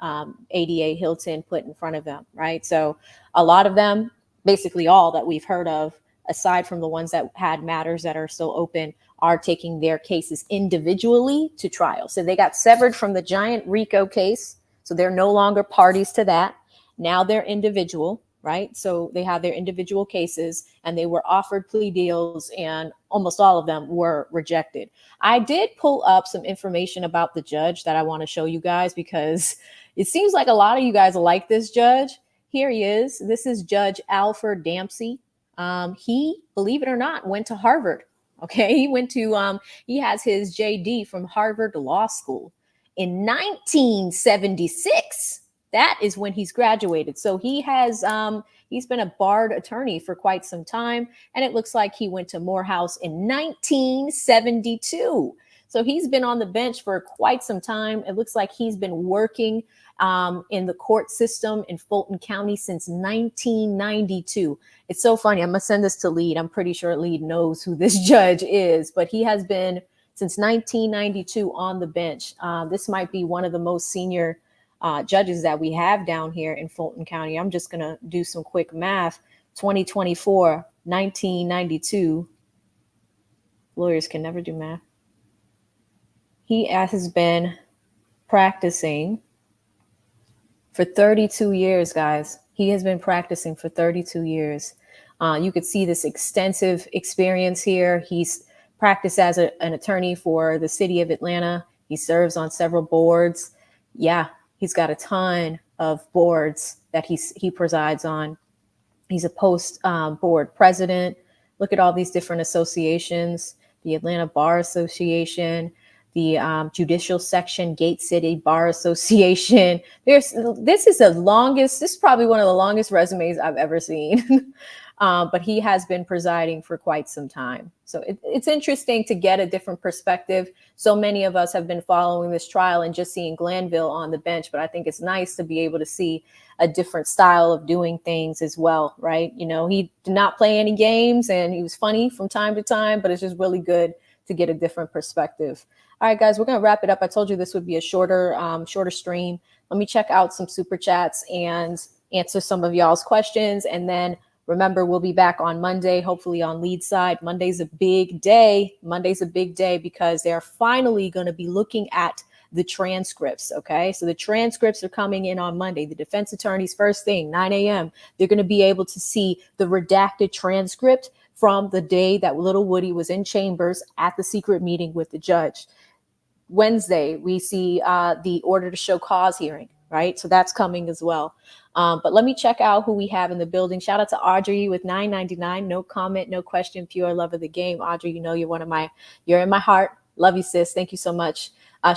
ADA Hilton put in front of them, right? So a lot of them, basically all that we've heard of, aside from the ones that had matters that are still open, are taking their cases individually to trial. So they got severed from the giant RICO case. So they're no longer parties to that. Now they're individual, right? So they have their individual cases, and they were offered plea deals, and almost all of them were rejected. I did pull up some information about the judge that I want to show you guys, because it seems like a lot of you guys like this judge. Here he is. This is Judge Alfred Dempsey. He, believe it or not, went to Harvard. Okay, he went to, he has his JD from Harvard Law School in 1976. That is when he's graduated. So he has, he's been a barred attorney for quite some time. And it looks like he went to Morehouse in 1972. So he's been on the bench for quite some time. It looks like he's been working in the court system in Fulton County since 1992. It's so funny. I'm going to send this to Lead. I'm pretty sure Lead knows who this judge is, but he has been since 1992 on the bench. This might be one of the most senior judges that we have down here in Fulton County. I'm just going to do some quick math. 2024, 1992. Lawyers can never do math. He has been practicing for 32 years, guys. He has been practicing for 32 years. You could see this extensive experience here. He's practiced as an attorney for the city of Atlanta. He serves on several boards. Yeah, he's got a ton of boards that he presides on. He's a post board president. Look at all these different associations: the Atlanta Bar Association, the Judicial Section Gate City Bar Association. This is probably one of the longest resumes I've ever seen. But he has been presiding for quite some time. So it's interesting to get a different perspective. So many of us have been following this trial and just seeing Glanville on the bench, but I think it's nice to be able to see a different style of doing things as well, right? You know, he did not play any games, and he was funny from time to time, but it's just really good to get a different perspective. All right, guys, we're going to wrap it up. I told you this would be a shorter stream. Let me check out some super chats and answer some of y'all's questions, and then Remember, we'll be back on Monday, hopefully on lead side. Monday's a big day. Monday's a big day because they're finally going to be looking at the transcripts. Okay. So the transcripts are coming in on Monday. The defense attorneys, first thing, 9 a.m., they're going to be able to see the redacted transcript from the day that little Woody was in chambers at the secret meeting with the judge. Wednesday, we see the order to show cause hearing, right? So that's coming as well. But let me check out who we have in the building. Shout out to Audrey with $9.99. No comment, no question, pure love of the game. Audrey, you know you're in my heart. Love you, sis. Thank you so much.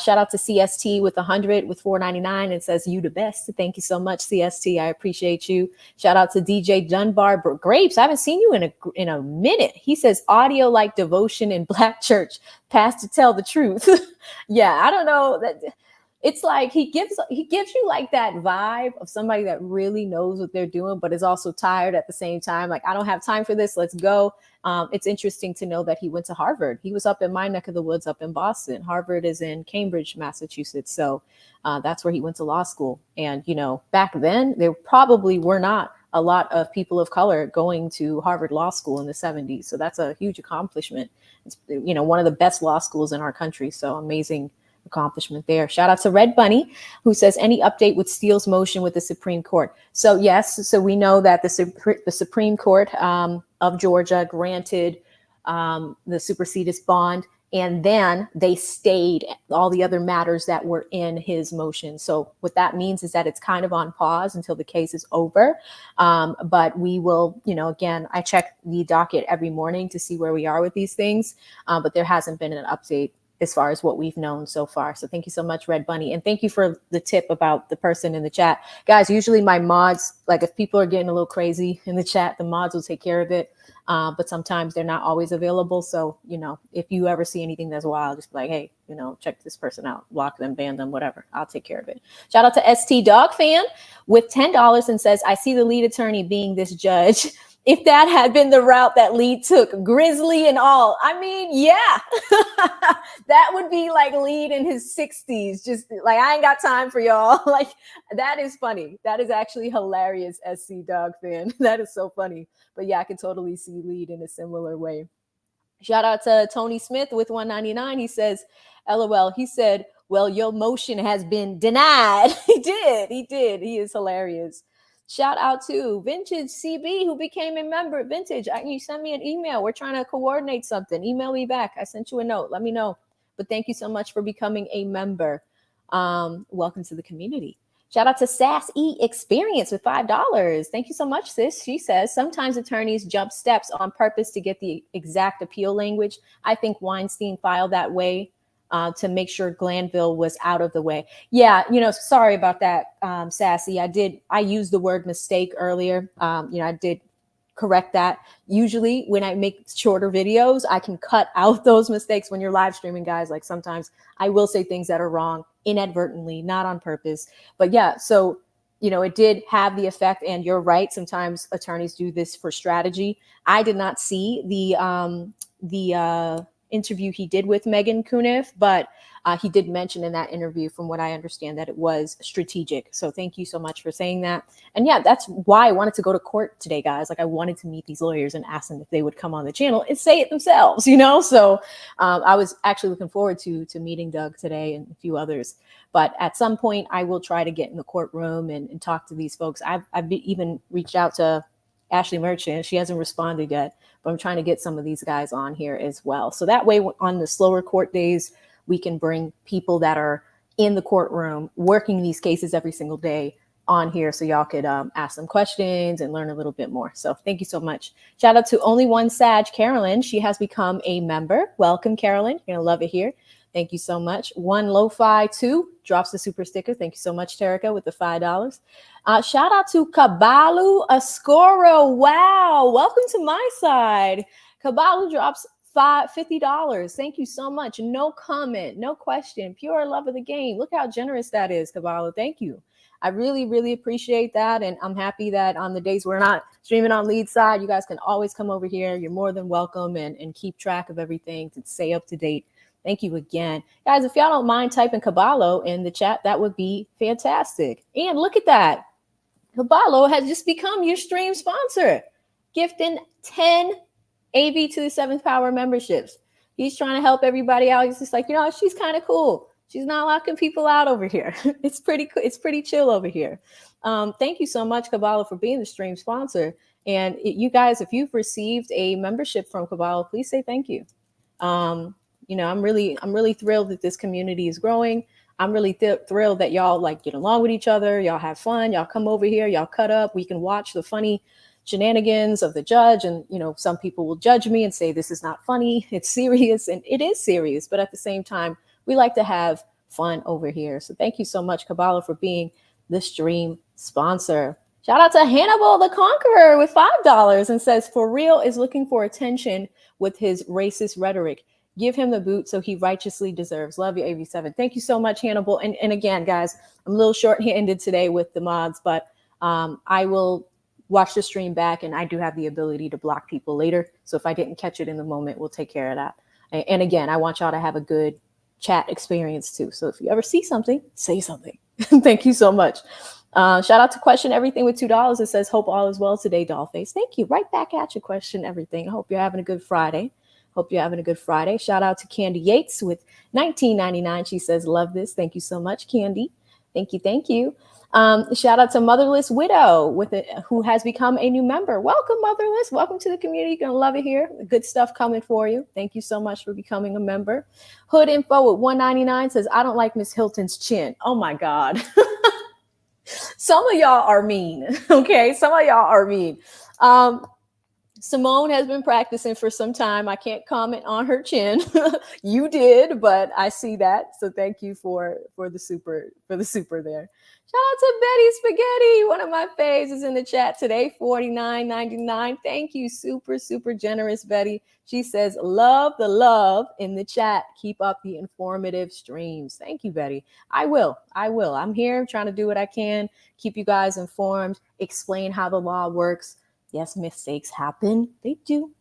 Shout out to CST with 100 with $4.99. It says you the best. Thank you so much, CST. I appreciate you. Shout out to DJ Dunbar Grapes. I haven't seen you in a minute. He says audio like devotion in Black church. Pastor tell the truth. Yeah, I don't know that. It's like he gives you like that vibe of somebody that really knows what they're doing, but is also tired at the same time. Like, I don't have time for this. Let's go. It's interesting to know that he went to Harvard. He was up in my neck of the woods up in Boston. Harvard is in Cambridge, Massachusetts. So that's where he went to law school. And, you know, back then there probably were not a lot of people of color going to Harvard Law School in the 70s. So that's a huge accomplishment. It's, you know, one of the best law schools in our country. So amazing accomplishment there. Shout out to Red Bunny, who says, any update with Steele's motion with the Supreme Court? So yes, so we know that the Supreme Court of Georgia granted the supersedis bond, and then they stayed all the other matters that were in his motion. So what that means is that it's kind of on pause until the case is over. But we will, you know, again, I check the docket every morning to see where we are with these things, but there hasn't been an update as far as what we've known so far. So thank you so much, Red Bunny. And thank you for the tip about the person in the chat. Guys, usually my mods, like if people are getting a little crazy in the chat, the mods will take care of it. But sometimes they're not always available. So, you know, if you ever see anything that's wild, just be like, hey, you know, check this person out, block them, ban them, whatever. I'll take care of it. Shout out to ST Dog Fan with $10 and says, I see the lead attorney being this judge. If that had been the route that Lee took, grizzly and all, I mean, yeah, that would be like Lee in his 60s. Just like, I ain't got time for y'all. Like, that is funny. That is actually hilarious, SC Dog Fan. That is so funny. But yeah, I can totally see Lee in a similar way. Shout out to Tony Smith with $1.99. He says, LOL. He said, well, your motion has been denied. He did. He is hilarious. Shout out to Vintage CB, who became a member. Vintage, you send me an email. We're trying to coordinate something. Email me back. I sent you a note. Let me know. But thank you so much for becoming a member. Welcome to the community. Shout out to Sass E Experience with $5. Thank you so much, sis. She says, sometimes attorneys jump steps on purpose to get the exact appeal language. I think Weinstein filed that way to make sure Glanville was out of the way. Yeah, you know, sorry about that, Sassy. I used the word mistake earlier. You know, I did correct that. Usually when I make shorter videos, I can cut out those mistakes. When you're live streaming, guys, like sometimes I will say things that are wrong inadvertently, not on purpose. But yeah, so, you know, it did have the effect, and you're right. Sometimes attorneys do this for strategy. I did not see the interview he did with Megan Cuniff, but he did mention in that interview, from what I understand, that it was strategic. So thank you so much for saying that. And yeah, that's why I wanted to go to court today, guys. Like, I wanted to meet these lawyers and ask them if they would come on the channel and say it themselves, you know? So I was actually looking forward to meeting Doug today and a few others. But at some point I will try to get in the courtroom and talk to these folks. I've even reached out to Ashley Merchant. She hasn't responded yet, but I'm trying to get some of these guys on here as well. So that way, on the slower court days, we can bring people that are in the courtroom working these cases every single day on here, so y'all could ask them questions and learn a little bit more. So thank you so much. Shout out to Only One Sag, Carolyn. She has become a member. Welcome, Carolyn. You're gonna love it here. Thank you so much. One Lo-Fi 2 drops the super sticker. Thank you so much, Terica, with the $5. Shout out to Kabalu Ascoro. Wow, welcome to my side. Kabalu drops $50. Thank you so much. No comment, no question. Pure love of the game. Look how generous that is, Kabalu. Thank you. I really, really appreciate that. And I'm happy that on the days we're not streaming on lead side, you guys can always come over here. You're more than welcome, and keep track of everything to stay up to date. Thank you again. Guys, if y'all don't mind typing Caballo in the chat, that would be fantastic. And look at that. Caballo has just become your stream sponsor. gifting 10 AV to the 7th Power memberships. He's trying to help everybody out. He's just like, she's kind of cool. She's not locking people out over here. It's pretty chill over here. Thank you so much, Kabbalah, for being the stream sponsor. And you guys, if you've received a membership from Kabbalah, please say thank you. I'm really thrilled that this community is growing. I'm really thrilled that y'all get along with each other. Y'all have fun. Y'all come over here. Y'all cut up. We can watch the funny shenanigans of the judge. And, some people will judge me and say, this is not funny. It's serious. And it is serious. But at the same time, we like to have fun over here. So thank you so much, Kabbalah, for being the stream sponsor. Shout out to Hannibal the Conqueror with $5 and says, for real is looking for attention with his racist rhetoric. Give him the boot so he righteously deserves. Love you, AV7. Thank you so much, Hannibal. And again, guys, I'm a little short-handed today with the mods, but I will watch the stream back, and I do have the ability to block people later. So if I didn't catch it in the moment, we'll take care of that. And again, I want y'all to have a good chat experience too. So if you ever see something, say something. Thank you so much. Shout out to Question Everything with $2. It says, hope all is well today, Dollface. Thank you. Right back at you, Question Everything. I hope you're having a good Friday. Shout out to Candy Yates with $19.99. She says, love this. Thank you so much, Candy. Thank you. Shout out to Motherless Widow who has become a new member. Welcome, Motherless. Welcome to the community. You're going to love it here. Good stuff coming for you. Thank you so much for becoming a member. Hood Info with $1.99 says, I don't like Miss Hilton's chin. Oh, my God. Some of y'all are mean. Okay. Some of y'all are mean. Simone has been practicing for some time. I can't comment on her chin. You did, but I see that. So thank you for the super there. Shout out to Betty Spaghetti. One of my faves is in the chat today. $49.99. Thank you. Super generous, Betty. She says, love the love in the chat. Keep up the informative streams. Thank you, Betty. I will. I'm here. I'm trying to do what I can. Keep you guys informed. Explain how the law works. Yes, mistakes happen. They do.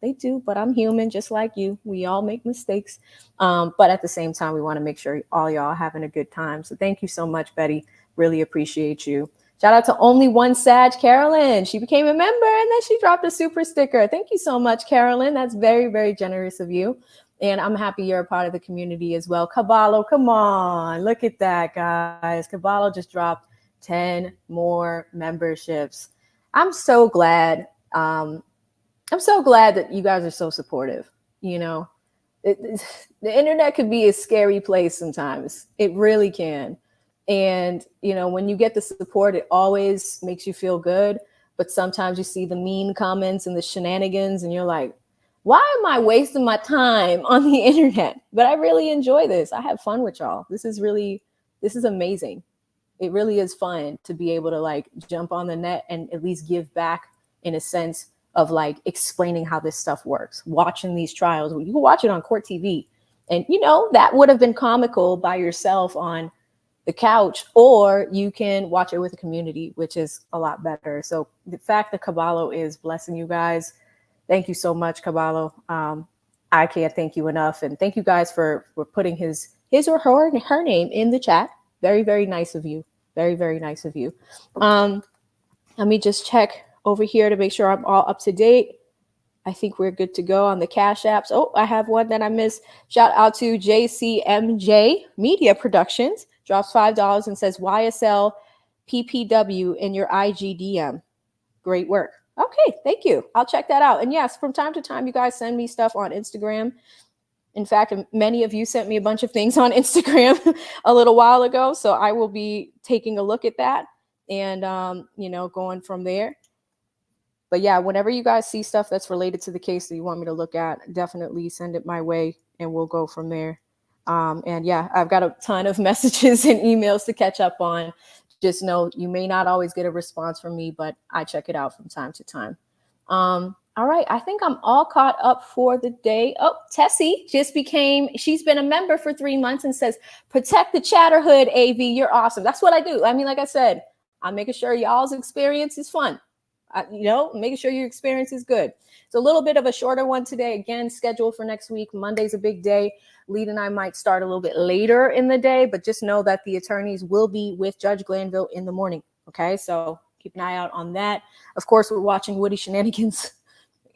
But I'm human just like you. We all make mistakes. But at the same time, we want to make sure all y'all are having a good time. So thank you so much, Betty. Really appreciate you. Shout out to Only One Sag, Carolyn. She became a member and then she dropped a super sticker. Thank you so much, Carolyn. That's very, very generous of you. And I'm happy you're a part of the community as well. Caballo, come on. Look at that, guys. Caballo just dropped 10 more memberships. I'm so glad. I'm so glad that you guys are so supportive. The internet could be a scary place sometimes. It really can. And, when you get the support, it always makes you feel good. But sometimes you see the mean comments and the shenanigans and you're like, why am I wasting my time on the internet? But I really enjoy this. I have fun with y'all. This is amazing. It really is fun to be able to jump on the net and at least give back in a sense of explaining how this stuff works, watching these trials. You can watch it on court TV and, that would have been comical by yourself on the couch, or you can watch it with a community, which is a lot better. So the fact that Caballo is blessing you guys, thank you so much, Caballo. I can't thank you enough. And thank you guys for putting his or her name in the chat. Very, very nice of you. Very, very nice of you. Let me just check over here to make sure I'm all up to date. I think we're good to go on the Cash Apps. Oh, I have one that I missed. Shout out to JCMJ Media Productions. Drops $5 and says YSL PPW in your IGDM. Great work. Okay, thank you. I'll check that out. And yes, from time to time, you guys send me stuff on Instagram. In fact, many of you sent me a bunch of things on Instagram a little while ago. So I will be taking a look at that and, going from there. But yeah, whenever you guys see stuff that's related to the case that you want me to look at, definitely send it my way and we'll go from there. And yeah, I've got a ton of messages and emails to catch up on. Just know you may not always get a response from me, but I check it out from time to time. All right, I think I'm all caught up for the day. Oh, Tessie she's been a member for 3 months and says, protect the Chatterhood, AV, you're awesome. That's what I do. I mean, like I said, I'm making sure y'all's experience is fun. Making sure your experience is good. It's a little bit of a shorter one today. Again, scheduled for next week. Monday's a big day. Lead and I might start a little bit later in the day, but just know that the attorneys will be with Judge Glanville in the morning. Okay, so keep an eye out on that. Of course, we're watching Woody Shenanigans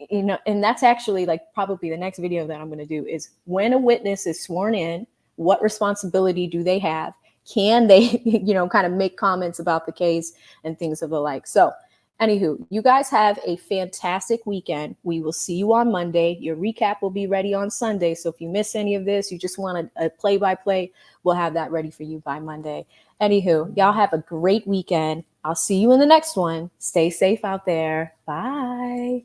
you know, and that's actually like probably the next video that I'm going to do is when a witness is sworn in, what responsibility do they have? Can they, you know, kind of make comments about the case and things of the like? So anywho, you guys have a fantastic weekend. We will see you on Monday. Your recap will be ready on Sunday. So if you miss any of this, you just want a play-by-play, we'll have that ready for you by Monday. Anywho, y'all have a great weekend. I'll see you in the next one. Stay safe out there. Bye.